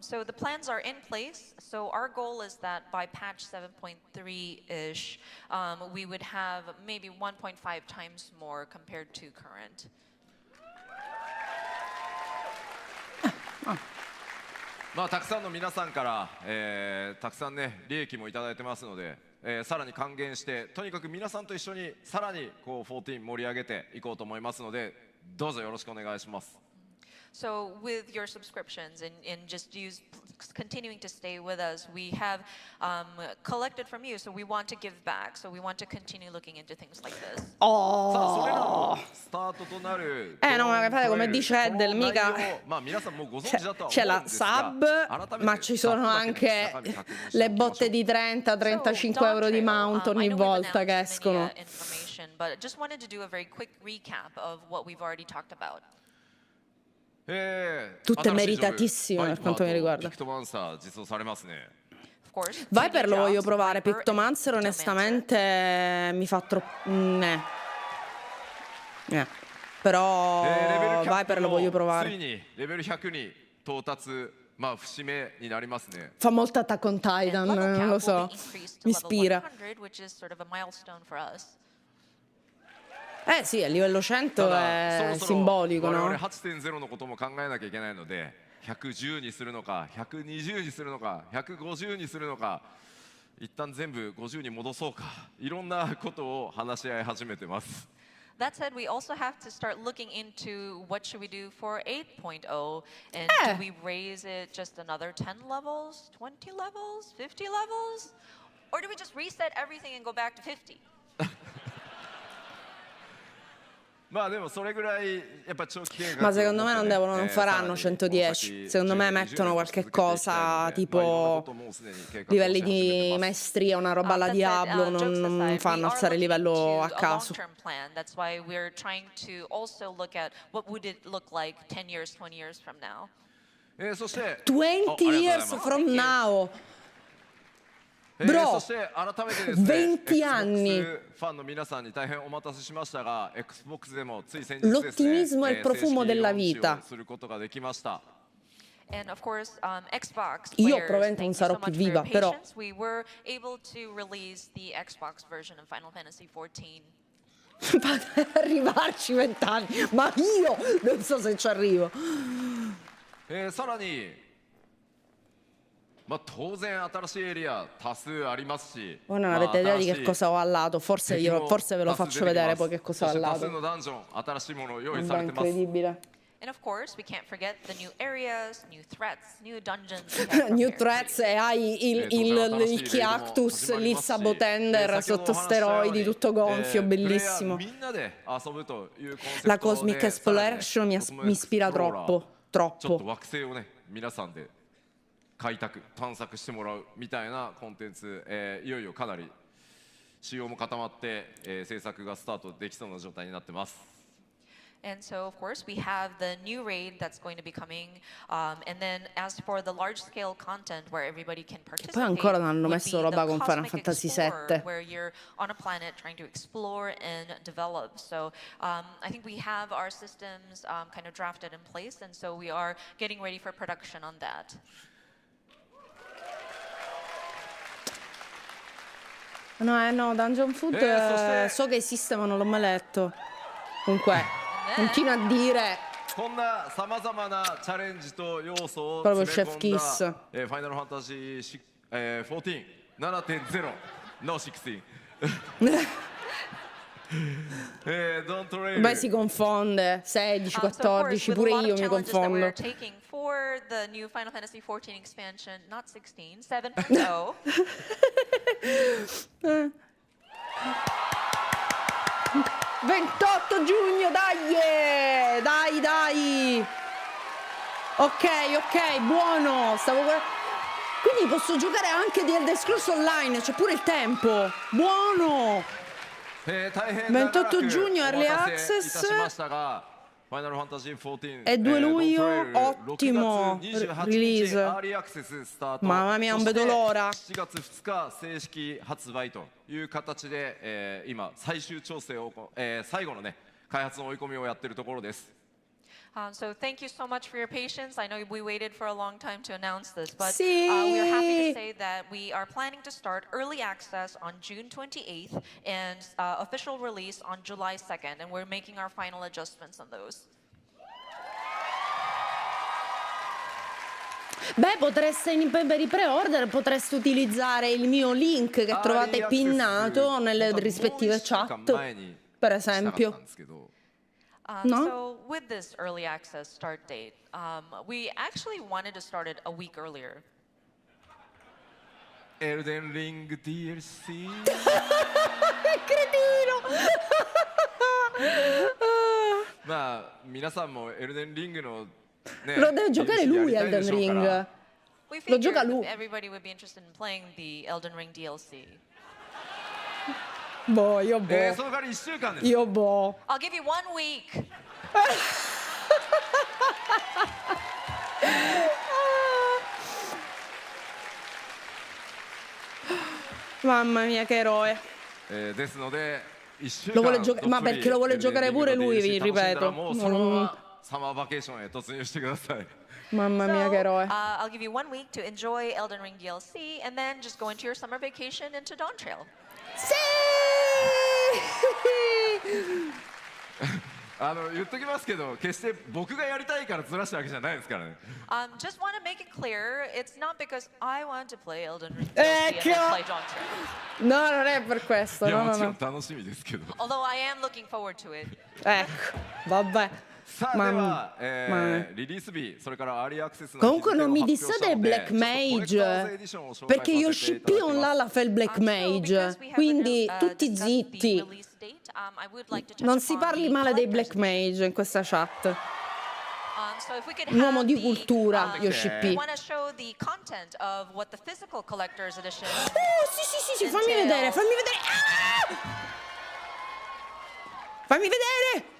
So the plans are in place. So our goal is that by patch 7.3-ish, we would have maybe 1.5 times more compared to current. まあたくさんの皆さんから、たくさんね利益もいただいてますので、さらに還元してとにかく皆さんと一緒にさらにこう14盛り上げていこうと思いますので、どうぞよろしくお願いします。 So with your subscriptions and just continuing to stay with us, we have collected from you. So we want to give back. So we want to continue looking into things like this. さあそれらのスタートとなる no, ma fate come dice Eddel, mica まあ皆さんもうご存知だとは c'è 思うん la ですが sub, ma ci sono anche le botte di 30-35 euro di mount ogni volta che escono. But just wanted to do a very quick recap of what we've already talked about. Tutte meritatissime per quanto mi riguarda. Vai per lo voglio provare, Pictomancer onestamente mi fa troppo... Però vai per lo voglio provare. Fa molto Attack on Titan, non lo so, mi ispira. Sì, a livello 100 è simbolico, no? 8.0 のことも考えなきゃいけないので、110にするのか、120にするのか、150にするのか、一旦全部50に戻そうか、いろんなことを話し合い始めてます。 That said, we also have to start looking into what should we do for 8.0, and do we raise it just another 10 levels, 20 levels, 50 levels, or do we just reset everything and go back to 50? まあでもそれぐらいやっぱ長期計画 Ma を持って secondo me ね non さら faranno に 110. Secondo me 10 mettono 20 qualche 続けていきたい cosa ので、まあいろんなこ tipo ともうすでに計画をし livelli 始めて di ます maestria, una roba alla That said, Diablo, jokes non aside, we fanno are alzare il looking livello to a a caso. long-term plan. That's why we're trying to also look at what would it look like 10 years, 20 years from now. そして 20 years ありがとうございます from now. そ Bro, して改めてですね 20 anni. Xbox ファンの皆さんに大変お待たせしましたが Xbox でもつい先日ですね L'ottimismo e il profumo 正式 della ローンチ vita. をすることができました And of course, Xbox Io players, probabilmente non thank you sarò so più much for your viva, però patience. We were able to release the Xbox version of Final Fantasy XIV. fate arrivarci 20 anni, ma io non so se ci arrivo. さらにまあ当然新しいエリア多数ありますし Voi non まあ avete idea di 新 che しい cosa ho al lato, forse, 敵も forse ve lo 多数 faccio 出てき vedere ます poi che そ cosa し ho て al 多数 lato. のダンジョン新しいものを用意 Sembra されてます incredibile. And of course, we can't forget the new areas, new threats, new dungeons. we have New prepared for threats you. e hai il 𝐒𝐔𝐋𝐄𝐍𝐑𝐈𝐑, l'Ilsabotender 先ほど sotto お話ししたように steroidi, tutto gonfio, プレイヤー bellissimo. みんなで遊ぶというコンセ La プト Cosmic でさらにね Exploration mi ispira 特別 troppo, ちょっと troppo. 惑星をね皆さんで開拓探索してもらうみたいなコンテンツ、いよいよかなり仕様も固まって、制作がスタートできそうな状態になってます。 And so, of course, we have the new raid that's going to be coming. And then, as for the large-scale content where everybody can participate, ancora non hanno would messo be roba the con Final Cosmic Fantasy Explorer, VII. where you're on a planet trying to explore and develop. So, I think we have our systems kind of drafted in place, and so we are getting ready for production on that. No, Dungeon Food so che esiste ma non l'ho mai letto. Comunque, continua a dire こんなさまざまなチャレンジと要素を proprio 詰め Chef 込んだ、 Kiss. ファイナルファンタジー、14 7.0 の16 Don't worry. Beh, si confonde. 16, So, of course, 14, with a pure lot of io mi challenges that we're confondo. taking for the new Final Fantasy XIV expansion, not 16, 7.0. 28 giugno, dai! Dai! Ok, buono. Quindi posso giocare anche di Elder Scrolls Online, c'è pure il tempo. Buono! 28 giugno Early Access e 2 luglio ottimo release. Mamma mia, non vedo l'ora. 7月2日正式発売という形で、今最終調整を、最後のね開発の追い込みをやっているところです。 So thank you so much for your patience. I know we waited for a long time to announce this, but Sì. we are happy to say that we are planning to start early access on June 28th and official release on July 2nd, and we're making our final adjustments on those. Beh, per i pre-order potreste utilizzare il mio link che trovate pinnato nelle rispettive chat, per esempio. No? So with this early access start date, we actually wanted to start it a week earlier. Elden Ring DLC Che cretino! まあ皆さんもエルデンリングのね Lo deve giocare lui やりたいで Elden しょうから Ring. We Lo gioca figured lui. everybody would be interested in playing the Elden Ring DLC. Boh, io その代わり1週間です Io boh. I'll give you 1 week. Mamma mia, che eroe. ですので1週 Lo 間 vuole giocare, ma perché lo vuole giocare pure lui, vi 楽しんだら ripeto. もうそのままサマーバケーションへ突入してください Mamma mia, che eroe. I'll give you 1 week to enjoy Elden Ring DLC, and then just go into your summer vacation into Dawn Trail. Sì! 言っときますけど決して僕がやりたいからずらしたわけじゃないですからね Just want to make it clear, it's not because I want to play Elden Ring DLC and then play Dawn Trail. No, non è per questo, いや no, も no, ちろん no. 楽しみですけど Although I am looking forward to it. Ecco, vabbè. さあ Ma- では、 ma- リリース日それからアーリーアクセスの Comunque non mi 日付を発 dissate 表 Black したので Mage, ちょっとコレクターズエディションを紹介 perché させていただき Yoshiます Pion là la fa il Black So, because Mage, we have quindi discussed tutti the zitti. release date, I would like to touch Non si upon parli the male dei collector's black mage in questa chat. So if we could Un uomo have di the, cultura, we Yoshi want to show the content of what the physical collector's edition. Sì, fammi vedere, fammi vedere. Ah! Fammi vedere.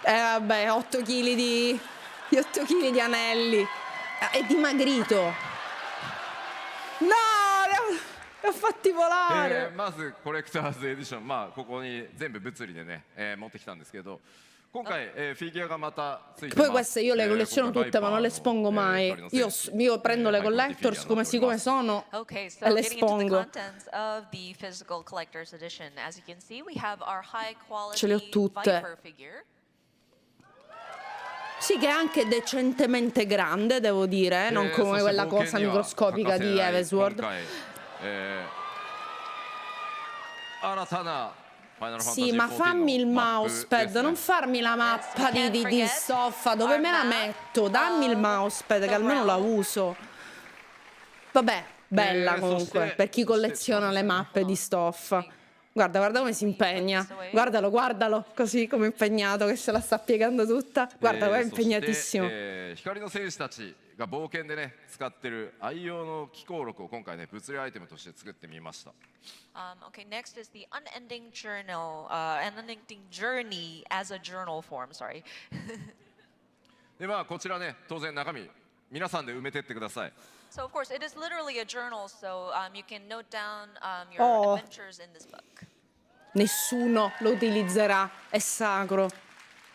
Vabbè, 8 kg di anelli. È dimagrito. No, li ho fatti volare. まずコレクターズエディション、まあここに全部物理でね、持ってきたんですけど、今回、フィギュアがまたついてます。 Poi queste io le colleziono tutte, ma non le espongo mai. Io prendo le collectors come siccome sono Okay, so e le getting into the espongo. contents of the physical collector's edition, as you can see, we have our high Ce le ho quality tutte. Viper figure. Sì, che è anche decentemente grande, devo dire, non come quella cosa microscopica di 𝐒𝐓𝐓𝐿. Sì, ma fammi il mousepad, non farmi la mappa di stoffa, dove me la metto? Dammi il mousepad che almeno la uso. Vabbè, bella comunque, per chi colleziona le mappe di stoffa. Guarda come si impegna. Guardalo, così come impegnato, che se la sta piegando tutta. Guarda, è impegnatissimo. 光の戦士たちが冒険でね使ってる愛用の気候録を今回ね物理アイテムとして作ってみました。 Okay, next is the unending journey as a journal form. Sorry. でまあこちらね当然中身皆さんで埋めてってください。 So of course, it is literally a journal, so you can note down your Oh. adventures in this book. Nessuno lo utilizzerà, è sacro.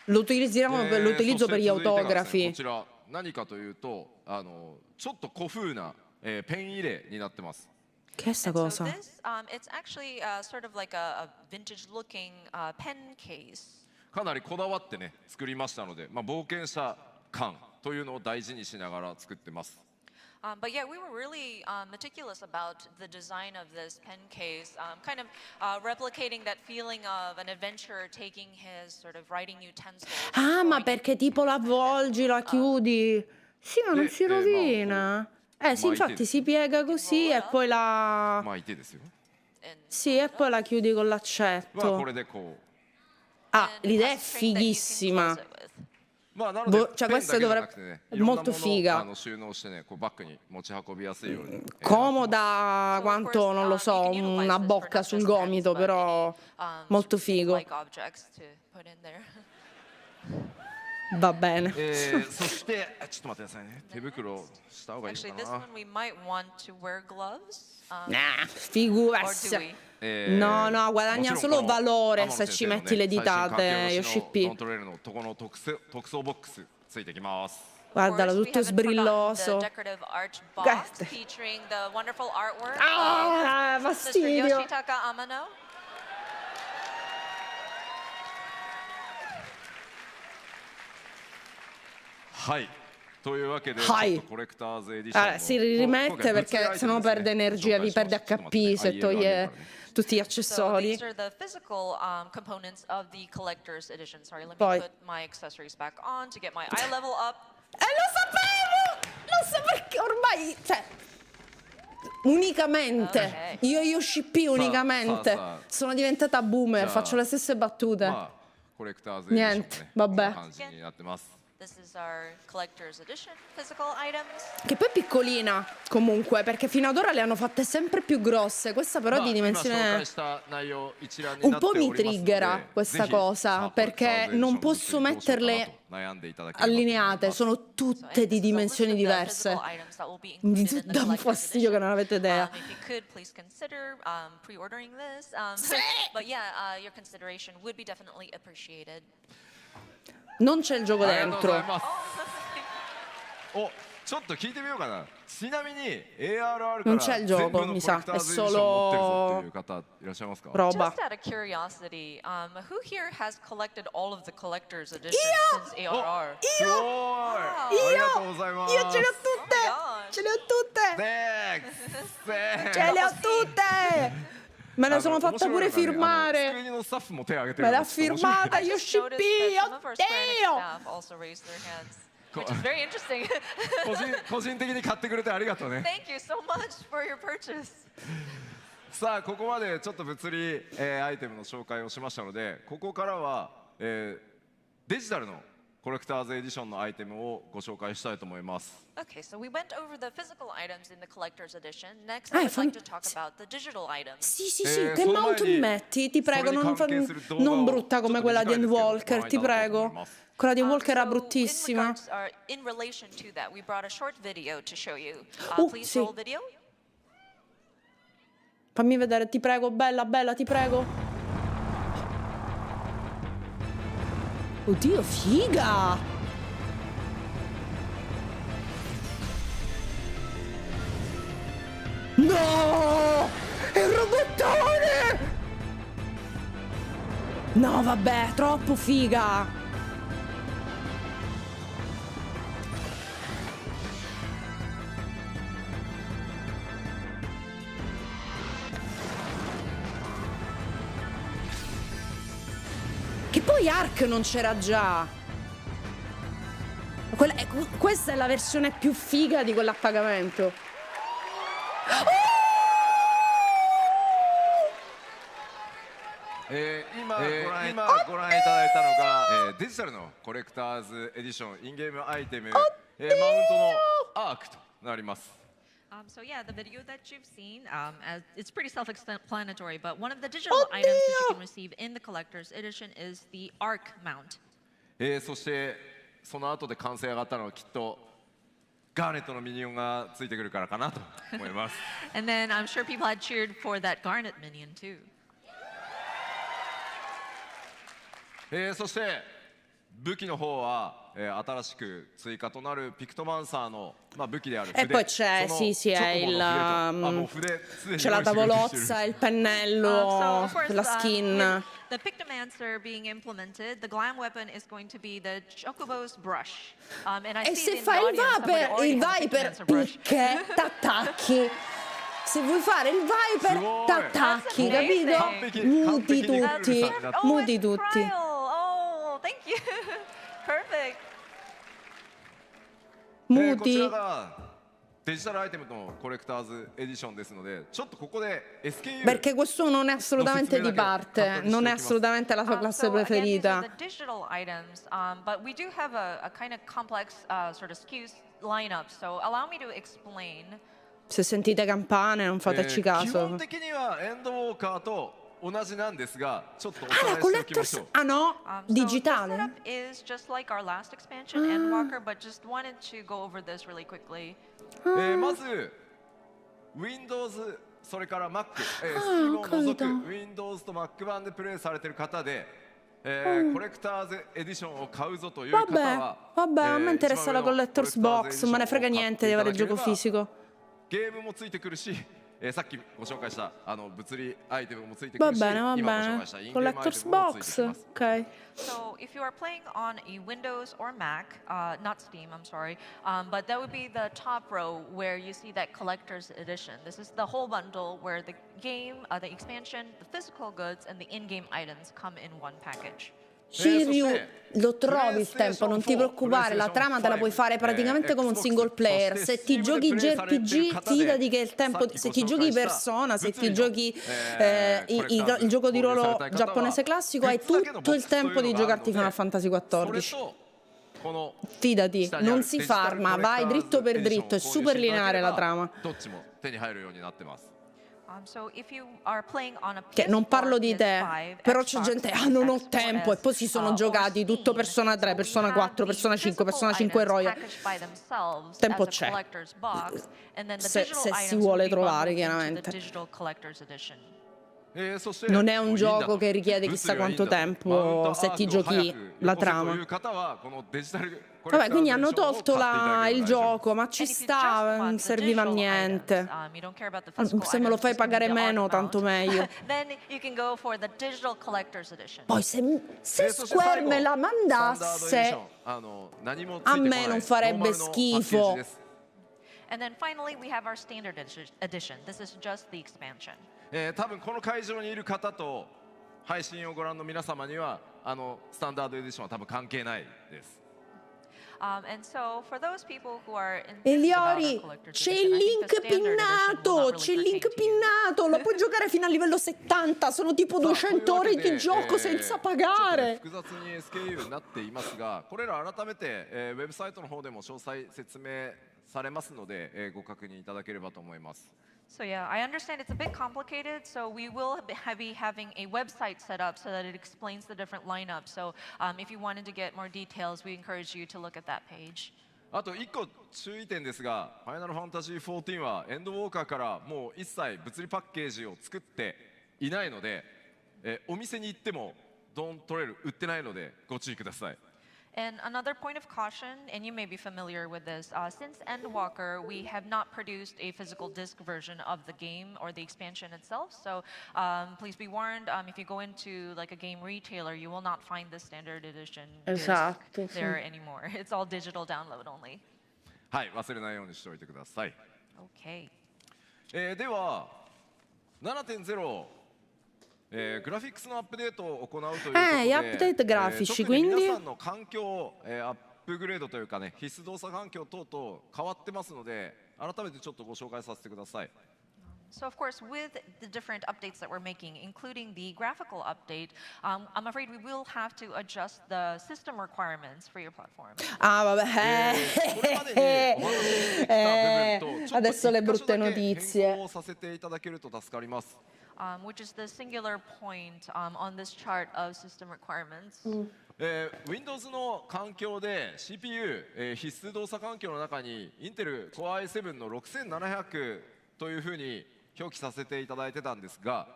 Lo utilizziamo lo utilizzo per gli そして続いてがですね autografi. こちら何かというとちょっと古風な、ペン入れになってます。 Che è sta So cosa? this, it's actually sort of like a vintage-looking pen case. かなりこだわってね作りましたので、まあ、冒険者感というのを大事にしながら作ってます。 But yeah, we were really meticulous about the design of this pen case, kind of replicating that feeling of an adventurer taking his sort of writing utensils. Ah, ma throwing perché tipo la avvolgi, la chiudi? Sì, ma non si rovina. Sì, infatti si piega così e poi la... まあいてですよ。 in- Sì, e poi la chiudi con まあこ l'accetto. れでこう。 Ah, and l'idea è has a string that you can fighissima. close it with. まあなので、cioè ペン questo だけじゃ dovrebbe- なくてね、 è いろんな molto も figa. のを収納してね、こうバッグに持ち運びやすいように。 Comoda So, of quanto, course, non lo so, you can utilize una this for bocca not sul just pens, gomito, but però any, molto figo. like objects to put in there. Va bene. そしてちょっと待ってくださいね。手袋した方がいい Actually, の this かな。 one we might want to wear gloves. Nah, Or do figurarsi. we? No, no, guadagna もちろん solo この valore 天野 se 先 ci 生のね metti le 最新書き ditate, 下ろしの Yoshi ノン P. トレールのとこの特装ボックスついてきます。 Guardalo, Of course, we tutto haven't forgotten sbrilloso. The decorative arch box Guarda. featuring the wonderful artwork Ah, of Mr. fastidio. Yoshitaka Amano. はい。というわけで、はいちょっとコレクターズエディション Ah, の si rimette perché sennò perde energia, vi perde HP se toglie tutti gli So accessori. these are the physical components of the collector's edition. Sorry, let me Poi- put my accessories back on to get my eye level up. Lo sapevo! Lo so perché ormai, cioè, unicamente, Ok. io Yoshi P unicamente, sa. sono diventata boomer, Sa. faccio le stesse battute. まあコレクターズエディション Niente, ね、 vabbè. こんな感じになってます。 This is our collector's edition physical items. Che poi è piccolina comunque, perché fino ad ora le hanno fatte sempre più grosse, questa però まあ di 今紹 dimensione 介した内容一覧に un なって po' おり mi ますので、 triggera ぜ questa ひ cosa, perché non posso metterle allineate, sono tutte di dimensioni diverse. Mi dà un fastidio che non avete idea. If you could please consider pre-ordering this. But yeah, your consideration would be definitely appreciated. Non c'è il gioco ありがとうござい dentro. ます。お、ちょっと聞いてみようかな。ちなみに ARR か Non ら c'è il 全 gioco, 部のコレ mi ク sa, ター è ズエディション持ってるぞ solo っていう方いらっしゃいますか？ roba. Just out of curiosity, who here has collected all of the collector's editions since ARR? すごい。ありがとうございます。 Io ce le ho Oh tutte! my gosh. Ce le ho tutte! Thanks. Ce le ho tutte! Me la sono 面 fatta 白い pure のがね firmare. 机煮のスタッフも手を挙げて Me るの l'ha がちょっと面白い firmata I just Yoshi noticed P. that some of our Square Enix Oddio! staff also raised their hands, which is very interesting. 個人的に買ってくれてありがとうね Thank you so much for your purchase. さあここまでちょっと物理、アイテムの紹介をしましたのでここからは、デジタルのコレクターズエディションのアイテムをご紹介したいと思います Okay, so we went over the physical items in the collector's edition. Next, I would like to talk about the digital items. Sì, sì, sì, che solo mount mi mai metti? Ti prego, non, non brutta come quella di Endwalker, ti prego. Quella di Endwalker era bruttissima. In relation to that, we brought a short video to show you. Please sì. roll video. Fammi vedere, ti prego, bella, bella, ti prego. Oddio, figa! No! È un robottone! No, vabbè, troppo figa! Che poi Ark non c'era già. Questa è la versione più figa di quella a pagamento. 今ご覧いただいたのが、デジタルのコレクターズエディションインゲームアイテム、マウントのアークとなります So yeah, the video that you've seen, it's pretty self-explanatory, but one of the digital items that you can receive in the collector's edition is the Arc mount. そしてその後で完成上がったのはきっとガーネットのミニオンがついてくるからかなと思います And then I'm sure people had cheered for that Garnet minion too. そして武器の方は、新しく追加となるピクトマンサーの、武器である筆 E poi c'è, sì, sì, è il, c'è la tavolozza, il pennello, la skin. The Pictomancer being implemented, the glam weapon is going to be the Chocobo's brush. And I E see se in fai the audience somebody il already has Viper the Pictomancer brush. picche, t'attacchi. Se vuoi fare il Viper, t'attacchi, capito? Muti tutti, muti tutti. Oh, thank you. Perfect. こ Muti. ちらがデジタルアイテムのコレクターズエディションですのでちょっとここで SKU Perché questo non è assolutamente di parte, non è assolutamente la tua classe So again, these are preferita. the digital items, but we do have a kind of complex sort of SKUs lineup. So allow me to explain. Se sentite campane non fateci 基 caso. 本的にはエンドウォーカーと同じなんですがちょっとお Ah, さ la らいしておきまし collector's... ょう Ah no, So this digitale. setup is just like our last expansion, Endwalker, but just wanted to go over this really quickly. まず Windows それから Mac、Steam を除く Windows と Mac 版でプレイされている方で、コレクターズエディションを買うぞという方 Vabbè, は vabbè, a me 一 interessa 番 la 上の collector's Collector's box, me ne frega Editionを買 niente って di いた avere だ il けれ gioco ば fisico. ゲームもついてくるし、さっきご紹介した物理アイテムもついてく Va るし、 bene, va 今ご紹 bene. 介したインゲームアイテ Collector's ムもついて box, きます。 ok. So if you are playing on a Windows or Mac, not Steam, I'm sorry, but that would be the top row where you see that collector's edition. This is the whole bundle where the game, the expansion, the physical goods, and the in-game items come in one package. Shiryu, lo trovi il tempo, non ti preoccupare, la trama te la puoi fare praticamente come un single player. Se ti giochi JRPG, fidati che il tempo, se ti giochi Persona, se ti giochi il gioco di ruolo giapponese classico, hai tutto il tempo di giocarti Final Fantasy XIV. Fidati, non si farma, vai dritto per dritto, è super lineare la trama. どっちも手に入るようになってます。 So if you are playing on a Che non parlo di te, PS5, però c'è Xbox, gente, non ho tempo, e poi si sono or giocati tutto Steam, Persona 3, Persona 4, Persona 5, Persona 5 e Royal. Tempo c'è. Se si vuole trovare, chiaramente. Non è un gioco che richiede chissà quanto tempo se ti giochi la trama. Vabbè, quindi hanno tolto il gioco, ma ci sta, non serviva a niente. Se me lo fai pagare meno, tanto meglio. Poi se Square me la mandasse, a me non farebbe schifo. And then finally, we have our standard edition. This is just the expansion. 多分この会場にいる方と配信をご覧の皆様にはスタンダードエディションは多分関係ないです。And so for those people who are Eliori, c'è il link pinnato, c'è il link pinnato, lo puoi giocare fino a livello 70, sono tipo 200 ore di gioco senza pagare. 複雑に SKU になっていますが、これら改めて、ウェブサイトの方でも詳細説明されますので、ご確認いただければと思います。So yeah, I understand it's a bit complicated, so we will be having a website set up so that it explains the different lineups. So if you wanted to get more details, we encourage you to look at that page. あと1個注意点ですが、ファイナルファンタジー14はエンドウォーカーからもう一切物理パッケージを作っていないので、お店に行ってもドン取れる売ってないのでご注意ください。And another point of caution, and you may be familiar with this, since Endwalker, we have not produced a physical disc version of the game or the expansion itself. So please be warned, if you go into like a game retailer, you will not find the standard edition disc there anymore. It's all digital download only. はい、忘れないようにしておいてください。Okay. では 7.0グラフィックスのアップデートを行うということで、gli update grafici, 特に quindi 皆さんの環境、アップグレードというかね、必須動作環境等々変わってますので、改めてちょっとご紹介させてください。So of course, with the different updates that we're making, including the graphical update, I'm afraid we will have to adjust the system requirements for your platform. Ah, vabbè. Adesso le brutte notizie. Which is the singular point on this chart of system requirements. Windows の環境で CPU、必須動作環境の中に Intel Core i7 の6700というふうに表記させていただいてたんですが、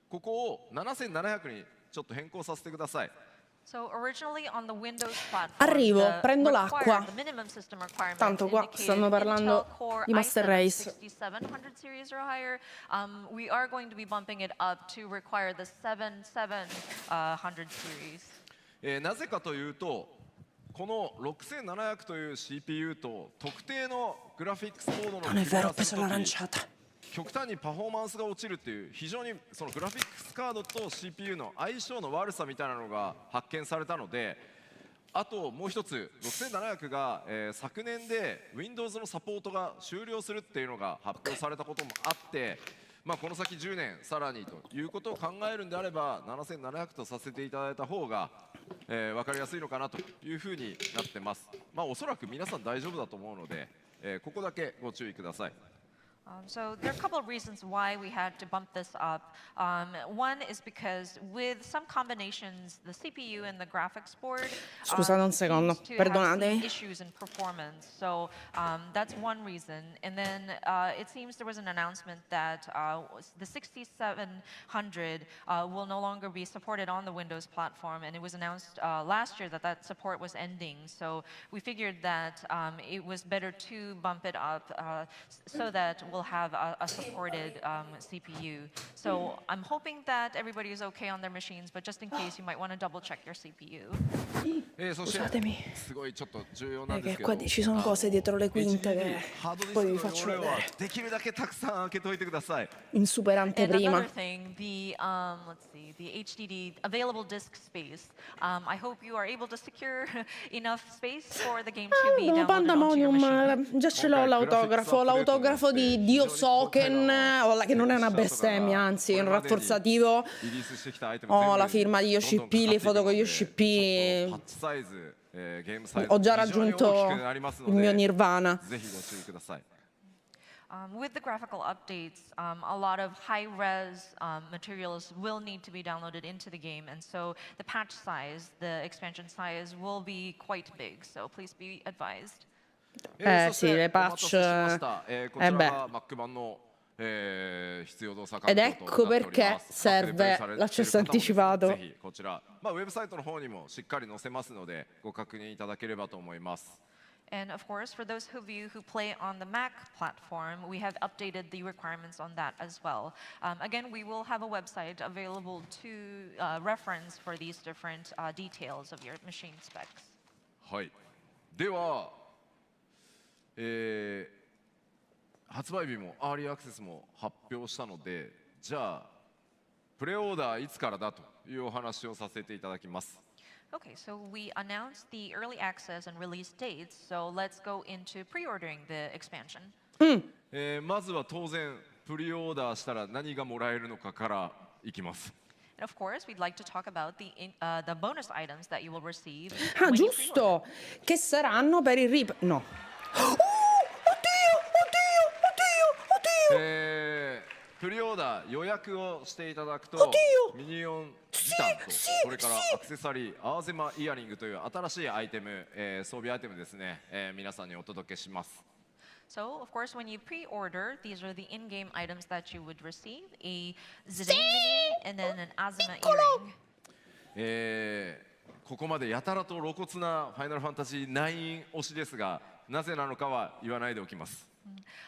ここを7700にちょっと変更させてください。So originally on the Windows platform, Arrivo, the prendo l'acqua. the minimum system requirements Tanto qua stanno parlando Intel Core di Master Race. i7-6700 series or higher. We are going to be bumping it up to require the 7700 series. なぜかというと、この6700という CPU と特定のグラフィックスコードの組み合わせの時、極端にパフォーマンスが落ちるっていう非常にそのグラフィックスカードと CPU の相性の悪さみたいなのが発見されたので、あともう一つ6700が、昨年で Windows のサポートが終了するっていうのが発表されたこともあって、この先10年さらにということを考えるんであれば7700とさせていただいた方が、分かりやすいのかなというふうになってます。おそらく皆さん大丈夫だと思うので、ここだけご注意ください。So there are a couple of reasons why we had to bump this up. One is because with some combinations, the CPU and the graphics board Scusate un secondo, perdonatemi. Issues in performance. So that's one reason. And then it seems there was an announcement that the 6700 will no longer be supported on the Windows platform. And it was announced last year that that support was ending. So we figured that it was better to bump it up so that we'll have a supported CPU. So I'm hoping that everybody is okay on their machines, but just in case, you might want to double check your CPU. Scusatemi, すごいちょっと重要なんですけど、qua ci sono cose dietro le quinte che ハードディス poi vi クの faccio 容量は vedere. できるだけたくさん開けといてください。 Insuperante And prima. another thing, the let's see, the HDD available disk space. I hope you are able to secure enough space for the game to be No, downloaded onto your machine. Pandemonium, già ce l'ho l'autografo di 𝐿𝐿𝐿, che non è una bestemmia, anzi è un rafforzativo. リリースしてきたアイテム全部 Ho la firma di Yoshi-P, le foto con Yoshi-P. パッチサイズ、ゲームサイズ Ho già 非常に大き raggiunto くなりますの il mio で、 nirvana. ぜひご注意ください。With the graphical updates, a lot of high-res materials will need to be downloaded into the game, and so the patch size, the expansion size, will be quite big. So please be advised. そして sì, le お待たせしま patch, した。こちらが Mac 版の、必要動作環 Ed 境と ecco なっておりま perché す。 serve アップデートされている方も l'accesso anticipato. ぜひこちら、ウェブサイトの方にもしっかり載せますので、ご確認いただければと思います。 And of course, for those of you who play on the Mac platform, we have updated the requirements on that as well. Again, we will have a website available to reference for these different details of your machine specs. はい。では、発売日もアーリーアクセスも発表したので、じゃあプレオーダーいつからだというお話をさせていただきます。 Okay, so we announced the early access and release dates, so let's go into pre-ordering the expansion. まずは当然プリオーダーしたら何がもらえるのかからいきます。 And of course, we'd like to talk about the bonus items that you will receive Ah, when you pre-order. giusto! Che saranno per il rip... No. Oddio! Oddio! Oddio! プリオーダー予約をしていただくと Oddio! ミニオンギターとこれからアクセサリーアーゼマイヤリングという新しいアイテム、装備アイテムですね、皆さんにお届けします。 So, of course, when you pre-order, these are the in-game items that you would receive: a Zidane minion and then an Azuma earring. ここまでやたらと露骨なファイナルファンタジー9推しですが、なぜなのかは言わないでおきます。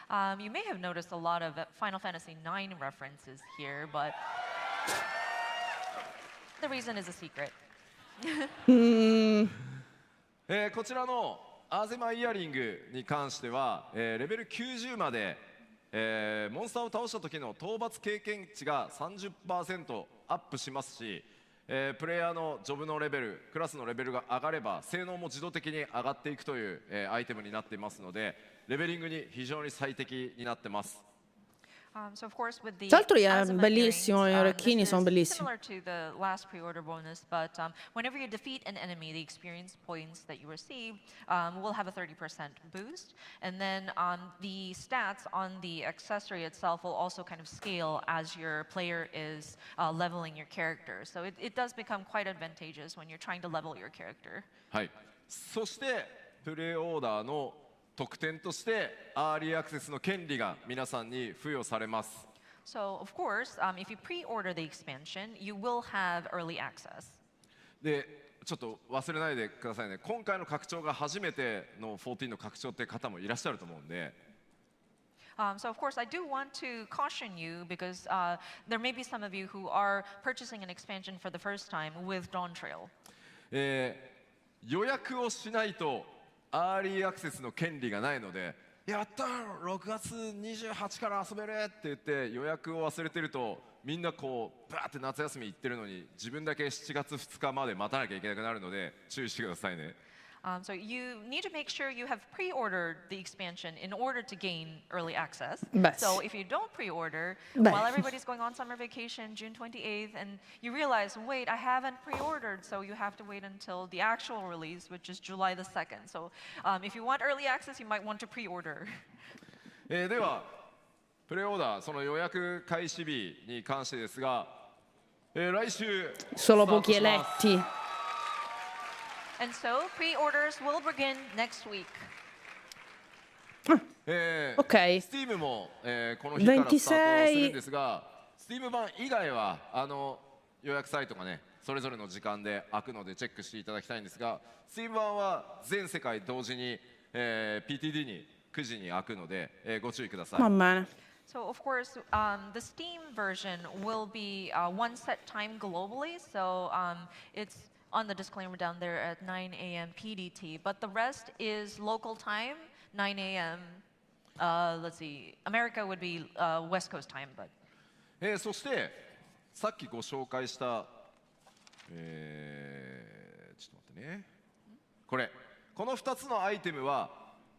You may have noticed a lot of Final Fantasy IX references here, but the reason is a secret. こちらのアーゼマイヤリングに関しては、レベル90まで、モンスターを倒した時の討伐経験値が 30% アップしますし、プレイヤーのジョブのレベル、クラスのレベルが上がれば性能も自動的に上がっていくという、アイテムになっていますので、レベリングに非常に最適になってます。 So of course with the Tra l'altro è Azuma bellissimo, earrings, gli orecchini this sono is bellissimi. similar to the last pre-order bonus, but whenever you defeat an enemy, the experience points that you receive will have a 30% boost, and then the stats on the accessory itself will also kind of scale as your player is leveling your character. So it does become quite advantageous when you're trying to level your character. はい。そしてプレオーダーの特典としてアーリーアクセスの権利が皆さんに付与されます。 So of course, if you pre-order the expansion, you will have early access. で、ちょっと忘れないでくださいね。今回の拡張が初めての14の拡張って方もいらっしゃると思うんで、 So of course, I do want to caution you because there may be some of you who are purchasing an expansion for the first time with Dawn Trail. 予約をしないとアーリーアクセスの権利がないので、やったー6月28から遊べるって言って予約を忘れてると、みんなこうバーって夏休み行ってるのに自分だけ7月2日まで待たなきゃいけなくなるので注意してくださいね。So you need to make sure you have pre-ordered the expansion in order to gain early access. Beh. So if you don't pre-order, Beh. while everybody's going on summer vacation, June 28th, and you realize, wait, I haven't pre-ordered, so you have to wait until the actual release, which is July the 2nd. So if you want early access, you might want to pre-order. ではプレオーダーその予約開始日に関してですが、来週 Solo スタート pochi します。 eletti. And so pre-orders will begin next week. Ok. Steam も、この日からスタートするんですが、 Steam 版以外は予約サイトがねそれぞれの時間で開くのでチェックしていただきたいんですが、 Steam 版は全世界同時に、PTD に9時に開くので、ご注意ください。 Va bene. So of course, the Steam version will be one set time globally. So it's on the disclaimer down there at 9 a.m. PDT. But the rest is local time, 9 a.m. Let's see, America would be West Coast time, but. そしてさっきご紹介した、ちょっと待ってね、この2つのアイテムは、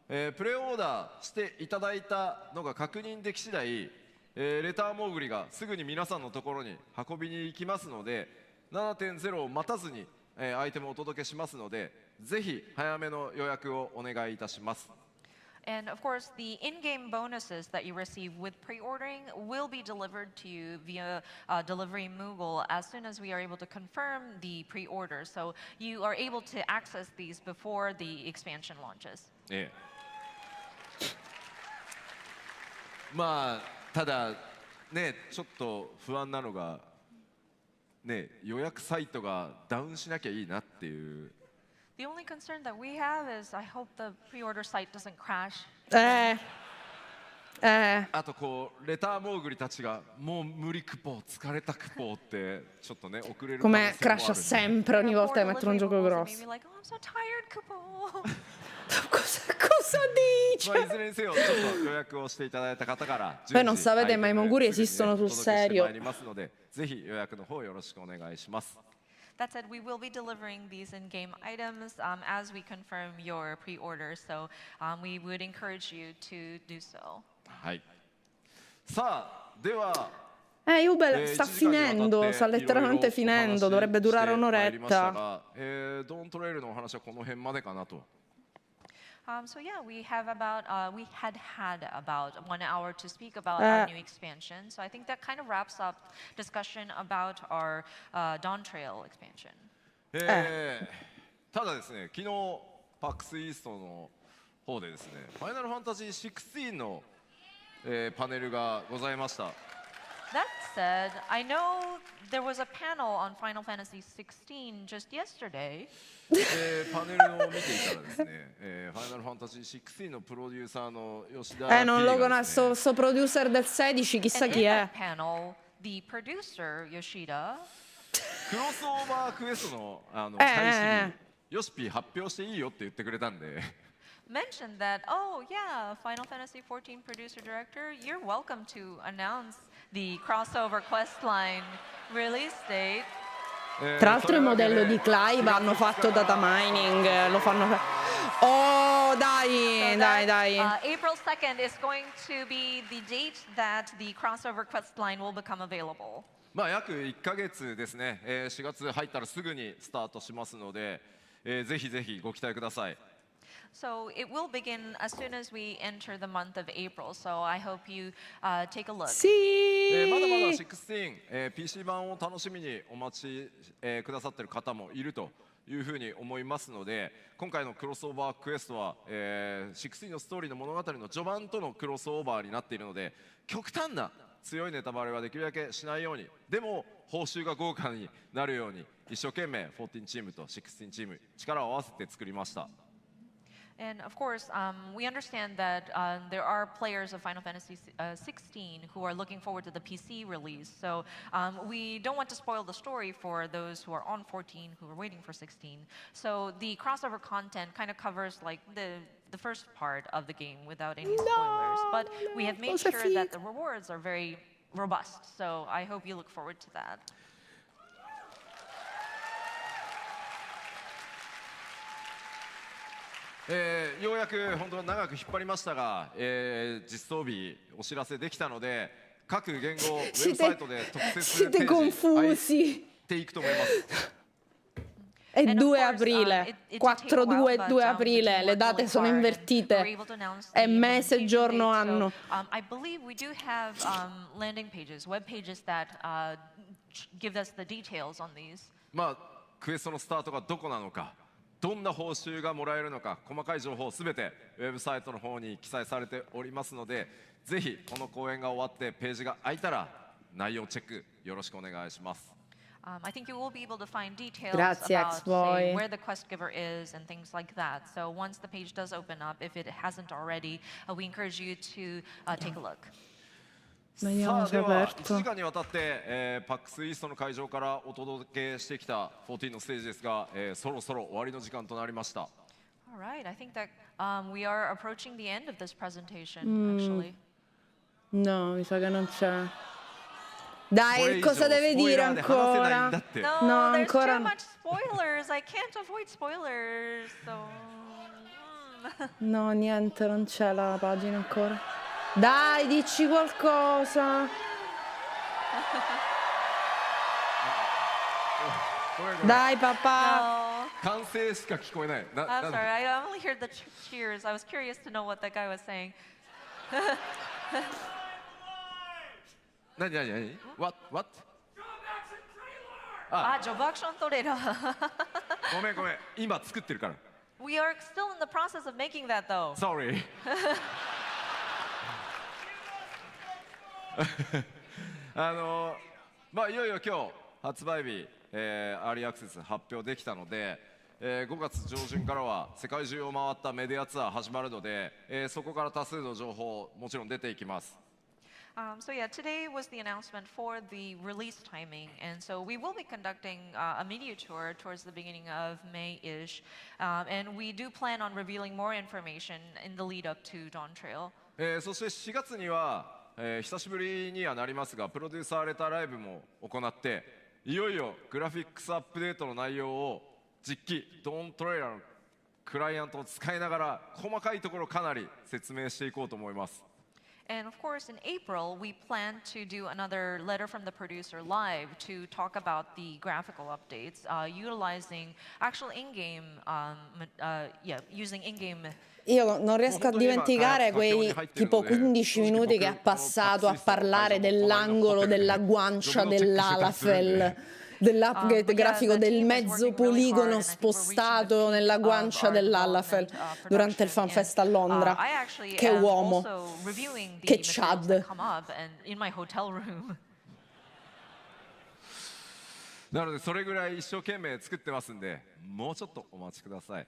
プレオーダーしていただいたのが確認でき次第、レターモーグリがすぐに皆さんのところに運びに行きますので、 7.0 を待たずに、アイテムをお届けしますので、ぜひ早めの予約をお願いいたします。 And of course, the in-game bonuses that you receive with pre-ordering will be delivered to you via delivery Moogle as soon as we are able to confirm the pre-order. So you are able to access these before the expansion launches. まあただね、ちょっと不安なのがね、予約サイトがダウンしなきゃいいなっていう。 The only concern that we have is I hope the pre-order site doesn't crash. あとこうレターモーグリたちがもう無理クポ疲れたクポってちょっとね遅れる可能 Come 性もあ crasha るんで sempre ogni volta che mettono un gioco Maybe grosso. like, oh, I'm so tired, Kupo. Cosa まあ、い dice? ずれにせよちょっと予約をしていただいた方から順 Poi non 次 sapete, アイテ ma i ム moguri すぐにね esistono お sul 届けしてま serio. いりますのでぜひ予約の方よろしくお願いします。 That said, we will be delivering these in-game items as we confirm your pre-order. So we would encourage you to do so. はい。さあでは Jubel sta 1時間にわたって finendo, sta いろいろ letteralmente お話し finendo, dovrebbe して durare まいりました un'oretta. が、ドーントレイルのお話はこの辺までかなと。 So yeah, we had about 1 hour to speak about our new expansion. So I think that kind of wraps up discussion about our Dawn Trail expansion. ただですね、昨日パックスイーストの方でですね、ファイナルファンタジー16の、パネルがございました。 That said, I know there was a panel on Final Fantasy 16 just yesterday. パネルを見ていたらですね、ファイナルファンタジー16のプロデューサーの吉田 Non P lo が conosco, ですね、 sto producer del 16, chissà And chi in è. that panel, the producer, Yoshida, クロスオーバークエストの開始にヨシピー発表していいよって言ってくれたんで。 mentioned that, oh yeah, Final Fantasy 14 producer director, you're welcome to announce the crossover quest line release date. Tra l'altro il modello di Clive hanno fatto data mining, lo fanno... Oh, dai, So dai, that, dai. April 2nd is going to be the date that the crossover quest line will become available. まあ約1ヶ月ですね、4月入ったらすぐにスタートしますので、ぜひぜひご期待ください。 So it will begin as soon as we enter the month of April. So I hope you take a look. まだまだ Sì! 16、PC 版を楽しみにお待ち、くださっている方もいるというふうに思いますので、今回のクロスオーバークエストは、16のストーリーの物語の序盤とのクロスオーバーになっているので、極端な強いネタバレはできるだけしないように、でも報酬が豪華になるように一生懸命14チームと16チーム力を合わせて作りました。 And of course, we understand that there are players of Final Fantasy 16 who are looking forward to the PC release. So we don't want to spoil the story for those who are on 14 who are waiting for 16. So the crossover content kind of covers like the first part of the game without any spoilers. But we have made sure that the rewards are very robust. So I hope you look forward to that. ようやく本当は長く引っ張りましたが、実装日お知らせできたので各言語ウェブサイトで特設ペ Siete ージ入 confusi. っていくと思います。 È And of 2 course, aprile, it did take a 4, while, 2, but, 2 the aprile, team le worked date really sono hard and invertite. were able to announce È the mese, implementation giorno, date. anno. So, I believe we do have landing pages, web pages that give us the details on these. まあクエストのスタートがどこなのか、どんな報酬がもらえるのか、細かい情報すべてウェブサイトの方に記載されておりますので、ぜひこの講演が終わってページが開いたら内容チェックよろしくお願いします。 I think you will be able to find details Grazie, about X-Boy. say, where the quest giver is and things like that. So once the page does open up, if it hasn't already, we encourage you to take a look. さ Vediamo あ se で è は aperto. 1時間にわたって、パックスイーストの会場からお届けしてきた14のステージですが、そろそろ終わりの時間となりました。 All right, I think that we are approaching the end of this presentation, actually. No, mi sa che non c'è. こ Dai, れ以上 cosa ス deve ポイ dire ラーで話せないん ancora? だって。 No, No, there's ancora too no. much spoilers. I can't avoid spoilers. So. No, niente, non c'è la pagina ancora. Dai, dici qualcosa. ごめんごめん Dai, papà. No. 歓声しか聞こえない。な I'm なん sorry, I only heard the cheers. I was curious to know what that guy was saying. 何何何 What? What? Ah, Jobaction Torero. ごめんごめん。今作ってるから。 We are still in the process of making that, though. Sorry. まあいよいよ今日発売日、アーリーアクセス発表できたので、5月上旬からは世界中を回ったメディアツアー始まるので、そこから多数の情報もちろん出ていきます。So yeah, today was the announcement for the release timing, and so we will be conducting a media tour towards the beginning of May-ish, and we do plan on revealing more information in the lead up to Dawn Trail. そして4月には、久しぶりにはなりますがプロデューサーレターライブも行って、いよいよグラフィックスアップデートの内容を実機ドーントレーラーのクライアントを使いながら細かいところかなり説明していこうと思います。And of course, in April, we plan to do another letter from the producer live to talk about the graphical updates, utilizing actual in-game, using in-game. Io non riesco a dimenticare quei tipo 15 minuti che ha passato a parlare dell'angolo della guancia dell'Alafel, dell'upgrade grafico del mezzo poligono spostato nella guancia dell'Alafel durante il FanFest a Londra. Che uomo, che Chad. なのでそれぐらい一生懸命作ってますんで、もうちょっとお待ちください。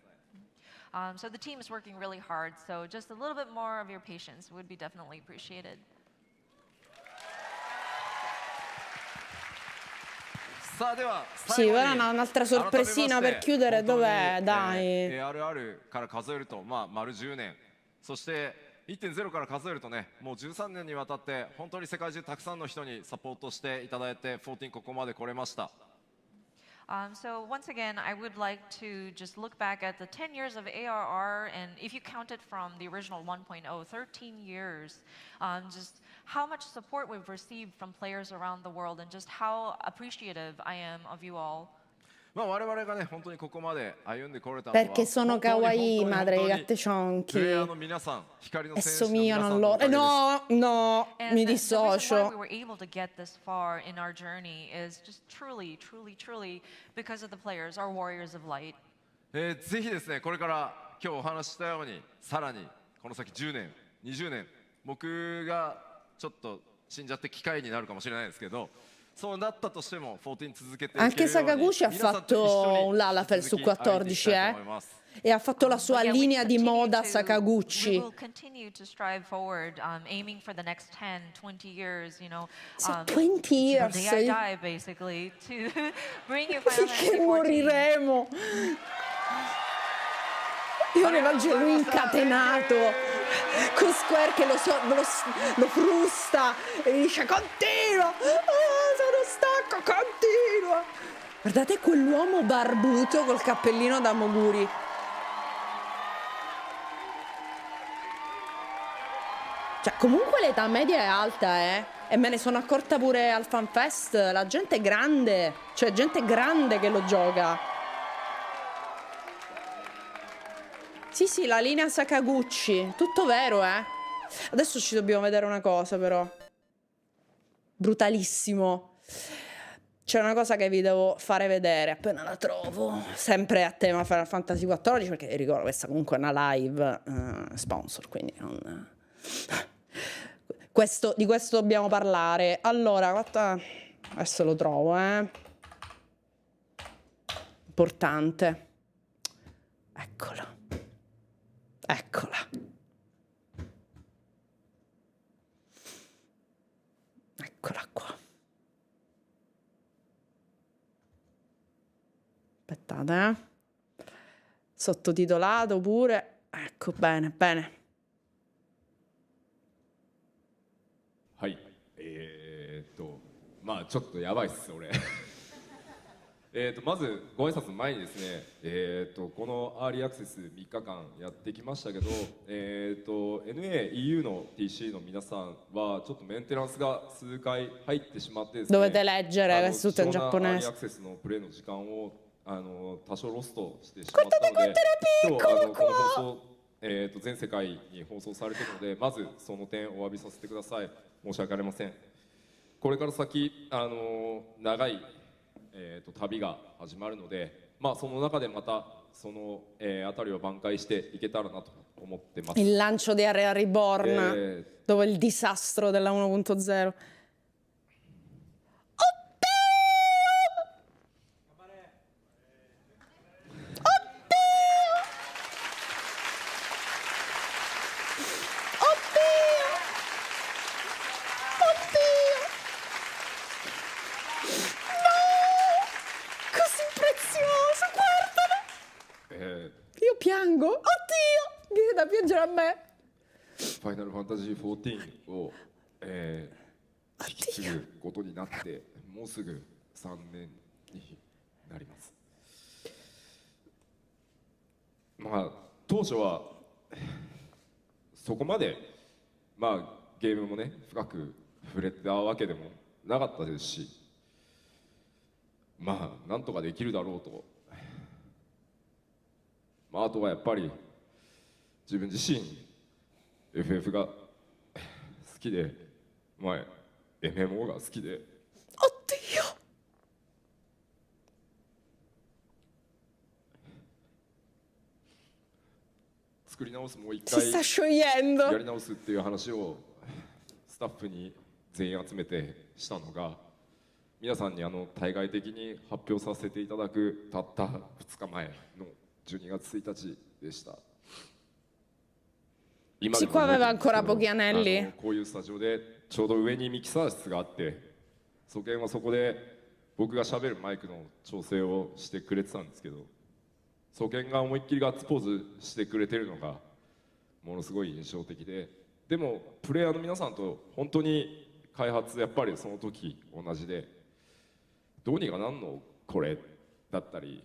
So the team is working really hard, so just a little bit more of your patience would be definitely appreciated. Sì, ora un'altra sorpresina per chiudere, dov'è? Dai. ARR から数えると、丸10年。そして 1.0 から数えるとね、もう13年にわたって本当に世界中たくさんの人にサポートしていただいて、14ここまで来れました。So once again, I would like to just look back at the 10 years of ARR, and if you count it from the original 1.0, 13 years, just how much support we've received from players around the world, and just how appreciative I am of you all. 我々がね、本当にここまで歩んでこれたのは Perché sono kawaii, madre di gattecionchi, e somigliano a loro. No, no, mi dissocio. We were able to get this far in our journey is just truly, truly, truly because of the players, our warriors of light. ぜひですね、これから今日お話ししたように、さらにこの先10年、20年、僕がちょっと死んじゃって機会になるかもしれないですけど。Anche 𝐒𝐃𝐄 ha fatto un Lalafell su 14, e ha fatto la sua linea di moda 𝐒𝐃𝐄. We will continue to strive forward, aiming for the next 10, 20 years, you know. 20 years. The day I die, basically, to bring you Final Fantasy Finché moriremo. Io ne immagino lui incatenato con Square che lo frusta e gli dice continua, sono stanco, continua. Guardate quell'uomo barbuto col cappellino da Moguri. Cioè comunque l'età media è alta, e me ne sono accorta pure al FanFest. La gente è grande, cioè gente grande che lo gioca. Sì, sì, la linea 𝐒𝐃𝐄, tutto vero, Adesso ci dobbiamo vedere una cosa, però. Brutalissimo. C'è una cosa che vi devo fare vedere, appena la trovo. Sempre a tema Final Fantasy XIV, perché ricordo questa comunque è una live sponsor, quindi non... di questo dobbiamo parlare. Allora, adesso lo trovo, Importante. Eccolo. Eccola. Eccola qua. Aspettate, sottotitolato pure. Ecco, bene, bene. はい。ちょっとやばいっす、俺。まずご挨拶の前にですね、このアーリーアクセス3日間やってきましたけど、NA、EU の TC の皆さんはちょっとメンテナンスが数回入ってしまってですね、Dovete leggere, questo tutto in 貴重なアーリー giapponese. アクセスのプレイの時間を多少ロストしてしまったので、今日この放送、全世界に放送されているので、まずその点お詫びさせてください。申し訳ありません。これから先長い旅が始まるので、その中でまたそのあたりを挽回していけたらなと思ってます。Il lancio di Area Reborn, dopo il disastro della 1.0. Oddio! Io piango. Oddio, viene da piangere a me. ファイナルファンタジー14を、引き継ぐことになってもうすぐ3年になります。まあ当初はそこまでまあゲームもね深く触れたわけでもなかったですし、まあなんとかできるだろうと、まあ、あとはやっぱり自分自身 FF が好きで、まあ、MMO が好きで。Oddio. 作り直すもう一 Si 回 sta sciogliendo. やり直すっていう話をスタッフに全員集めてしたのが、皆さんに対外的に発表させていただくたった2日前の12月1日でした。今で Sì, も qua 覚えて aveva るんですけ ancora ど pochi anelli. こういうスタジオでちょうど上にミキサー室があって、祖健はそこで僕が喋るマイクの調整をしてくれてたんですけど、祖健が思いっきりガッツポーズしてくれてるのがものすごい印象的で、でもプレイヤーの皆さんと本当に開発やっぱりその時同じで、どうにかなんのこれだったり、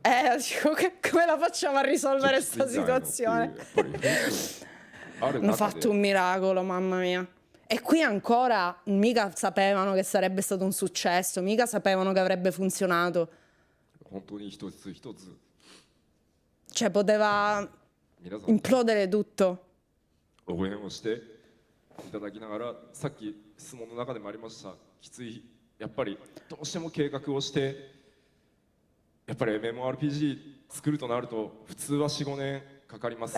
Dico, come la facciamo a risolvere sta ちょっときついんじゃないの situazione? っていうやっぱり雰囲気ある Hanno 中 fatto で un miracolo, mamma mia. E qui ancora mica sapevano che sarebbe stato un successo, mica sapevano che avrebbe funzionato. 本当に一つ一つ Cioè, poteva 皆さん implodere tutto. 応援をしていただきながら、さっき質問の中でもありました、きつい、やっぱりどうしても計画をして、やっぱり MMORPG 作るとなると普通は 4,5 年かかります。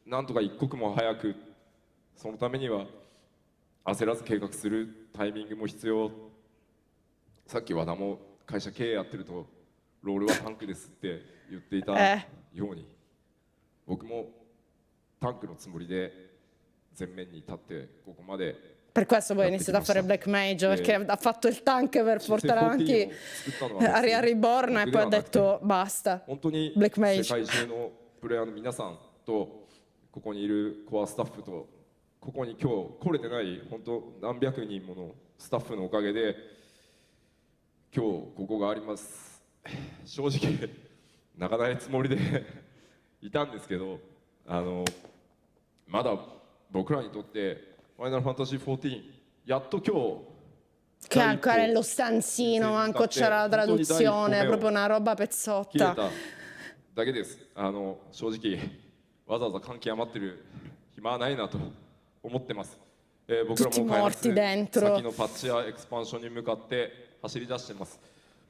なんとか一刻も早く、そのためには焦らず計画するタイミングも必要。さっき和田も会社経営やってるとロールはタンクですって言っていたように、僕もタンクのつもりで前面に立ってここまで。 Per questo poi ho iniziato a fare Black Mage, perché ha fatto il tank per portare avanti Aria Reborn e poi ha detto basta. 本当に Black 世 Mage. 界中のプレイヤーの皆さんとここにいるコアスタッフとここに今日来れてない本当何百人ものスタッフのおかげで今日ここがあります。正直泣かないつもりでいたんですけど、まだ僕らにとってファイナルファンタジー14やっと今日 Che ancora nello stanzino, manco c'era la traduzione, proprio una roba 切れ pezzotta. ただけです。正直わざわざ感極まってる暇はないなと思ってます。僕らも開発先のパッチやエクスパンションに向かって走り出してます。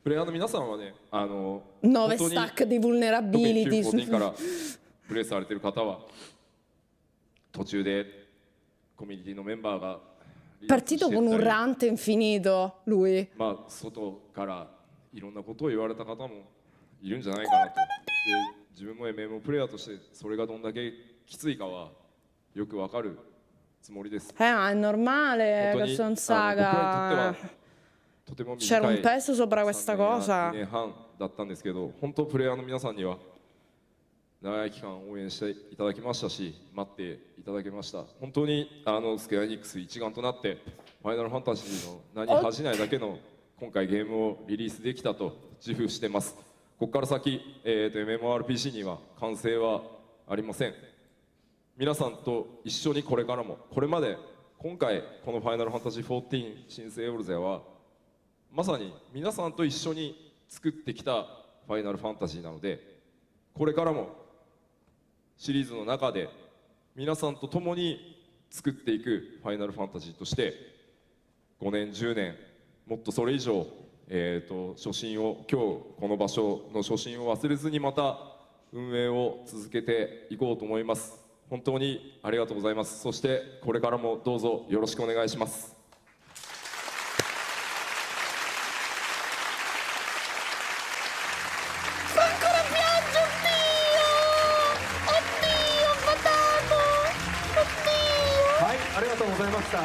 プレイヤーの皆さんはね、9 stack 特 di に vulnerability. 14からプレイされてる方は途中でコミュニティのメンバーが Partito con un rant infinito, lui. まあ外からいろんなことを言われた方もいるんじゃないかなと。で、自分も MMO プレイヤーとしてそれがどんだけきついかはよくわかるつもりです。 Ma è normale, questa è un saga. とても C'era 短 un い peso sopra questa 3年や cosa. 2年半だったんですけど、本当プレイヤーの皆さんには長い期間応援していただきましたし、待っていただきました。本当にスクエアエニックス一丸となってファイナルファンタジーの名に恥じないだけの今回ゲームをリリースできたと自負してます。ここから先、MMORPG には完成はありません。皆さんと一緒にこれからも、これまで今回このファイナルファンタジー14新生エオルゼはまさに皆さんと一緒に作ってきたファイナルファンタジーなので、これからもシリーズの中で皆さんと共に作っていくファイナルファンタジーとして5年10年もっとそれ以上、初心を今日この場所の初心を忘れずにまた運営を続けていこうと思います。本当にありがとうございます。そしてこれからもどうぞよろしくお願いします。はい、ありがとうございました。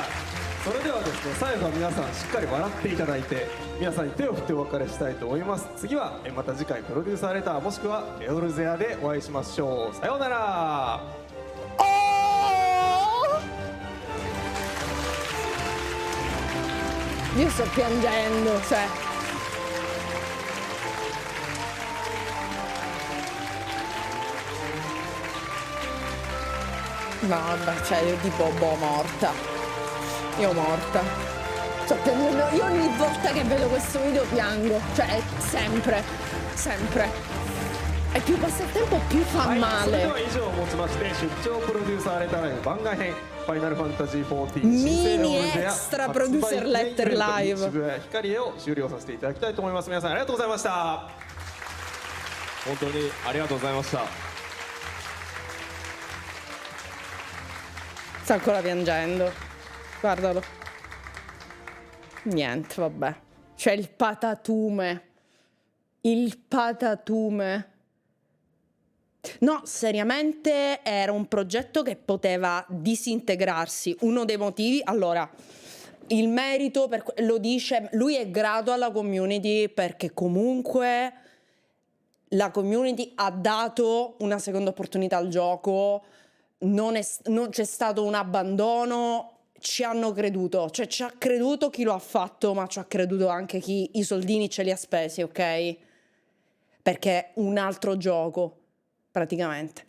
それではですね、最後は皆さんしっかり笑っていただいて、皆さんに手を振ってお別れしたいと思います。次はまた次回プロデューサーレターもしくは𝐿𝐻𝐍𝐎でお会いしましょう。さようなら。Io sto piangendo, cioè. No, vabbè, cioè io tipo, boh, morta. Io morta. Sto piangendo. Io ogni volta che vedo questo video piango. Cioè, sempre. Sempre. E più passa il tempo più fa それで male. は以上をもちまして出張プロデューサーレターライブ番外編ファイナルファンタジー14 Mini extra producer letter live 渋谷ヒカリエを終了させていただきたいと思います。皆さんありがとうございました。本当にありがとうございました。 Sta ancora piangendo. Guardalo. Niente, vabbè. C'è il patatume. Il patatume. No, seriamente era un progetto che poteva disintegrarsi. Uno dei motivi, allora, il merito lo dice, lui è grato alla community perché comunque la community ha dato una seconda opportunità al gioco, non c'è stato un abbandono, ci hanno creduto, cioè ci ha creduto chi lo ha fatto, ma ci ha creduto anche chi i soldini ce li ha spesi, ok? Perché è un altro gioco, praticamente.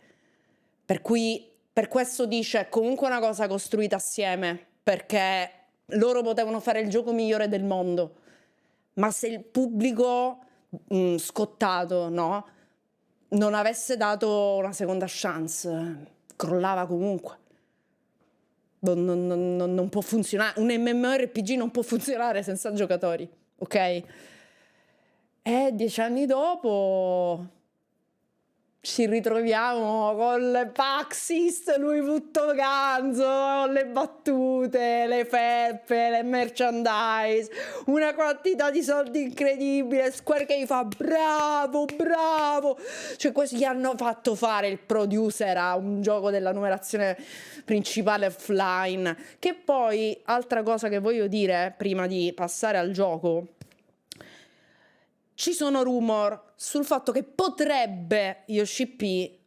Per cui, per questo dice, comunque una cosa costruita assieme, perché loro potevano fare il gioco migliore del mondo, ma se il pubblico scottato, no, non avesse dato una seconda chance, crollava comunque. Non può funzionare, un MMORPG non può funzionare senza giocatori, ok? E 10 anni dopo ci ritroviamo con le Paxist, lui tutto ganzo, le battute, le felpe, le merchandise, una quantità di soldi incredibile. Square che gli fa bravo, bravo. Cioè questi gli hanno fatto fare il producer a un gioco della numerazione principale offline. Che poi, altra cosa che voglio dire prima di passare al gioco, ci sono rumor sul fatto che potrebbe 𝐿𝐻𝐃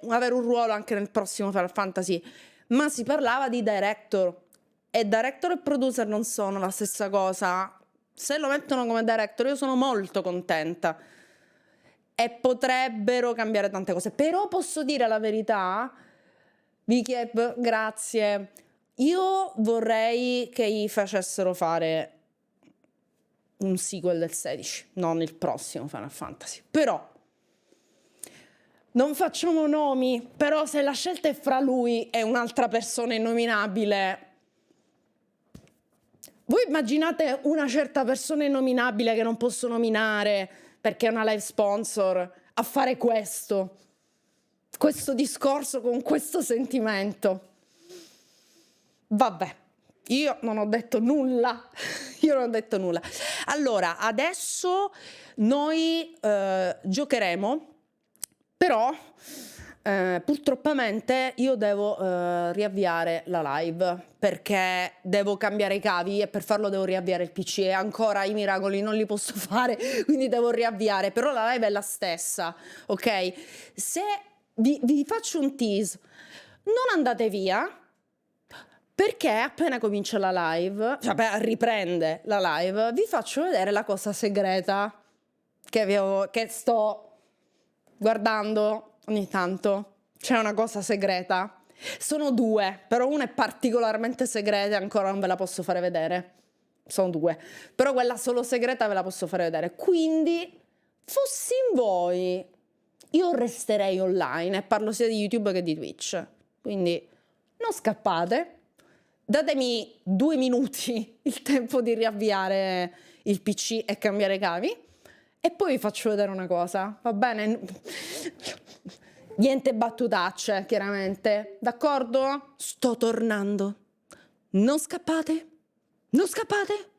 avere un ruolo anche nel prossimo Final Fantasy, ma si parlava di director, e director e producer non sono la stessa cosa. Se lo mettono come director io sono molto contenta e potrebbero cambiare tante cose, però posso dire la verità, 𝐵KEB, grazie, io vorrei che gli facessero fare un sequel del 16, non il prossimo Final Fantasy. Però non facciamo nomi, però se la scelta è fra lui e un'altra persona innominabile, voi immaginate una certa persona innominabile che non posso nominare perché è una live sponsor a fare questo discorso con questo sentimento? Vabbè, io non ho detto nulla. Io non ho detto nulla. Allora, adesso noi giocheremo, però purtroppamente io devo riavviare la live perché devo cambiare i cavi e per farlo devo riavviare il PC e ancora i miracoli non li posso fare, quindi devo riavviare, però la live è la stessa, ok? Se vi faccio un tease, non andate via, perché appena comincia la live, cioè riprende la live, vi faccio vedere la cosa segreta che sto guardando ogni tanto. C'è una cosa segreta. Sono due, però una è particolarmente segreta e ancora non ve la posso fare vedere. Sono due, però quella solo segreta ve la posso fare vedere. Quindi, fossi in voi, io resterei online e parlo sia di YouTube che di Twitch. Quindi non scappate. Datemi 2 minuti il tempo di riavviare il PC e cambiare i cavi e poi vi faccio vedere una cosa, va bene? Niente battutacce, chiaramente, d'accordo? Sto tornando. Non scappate? Non scappate?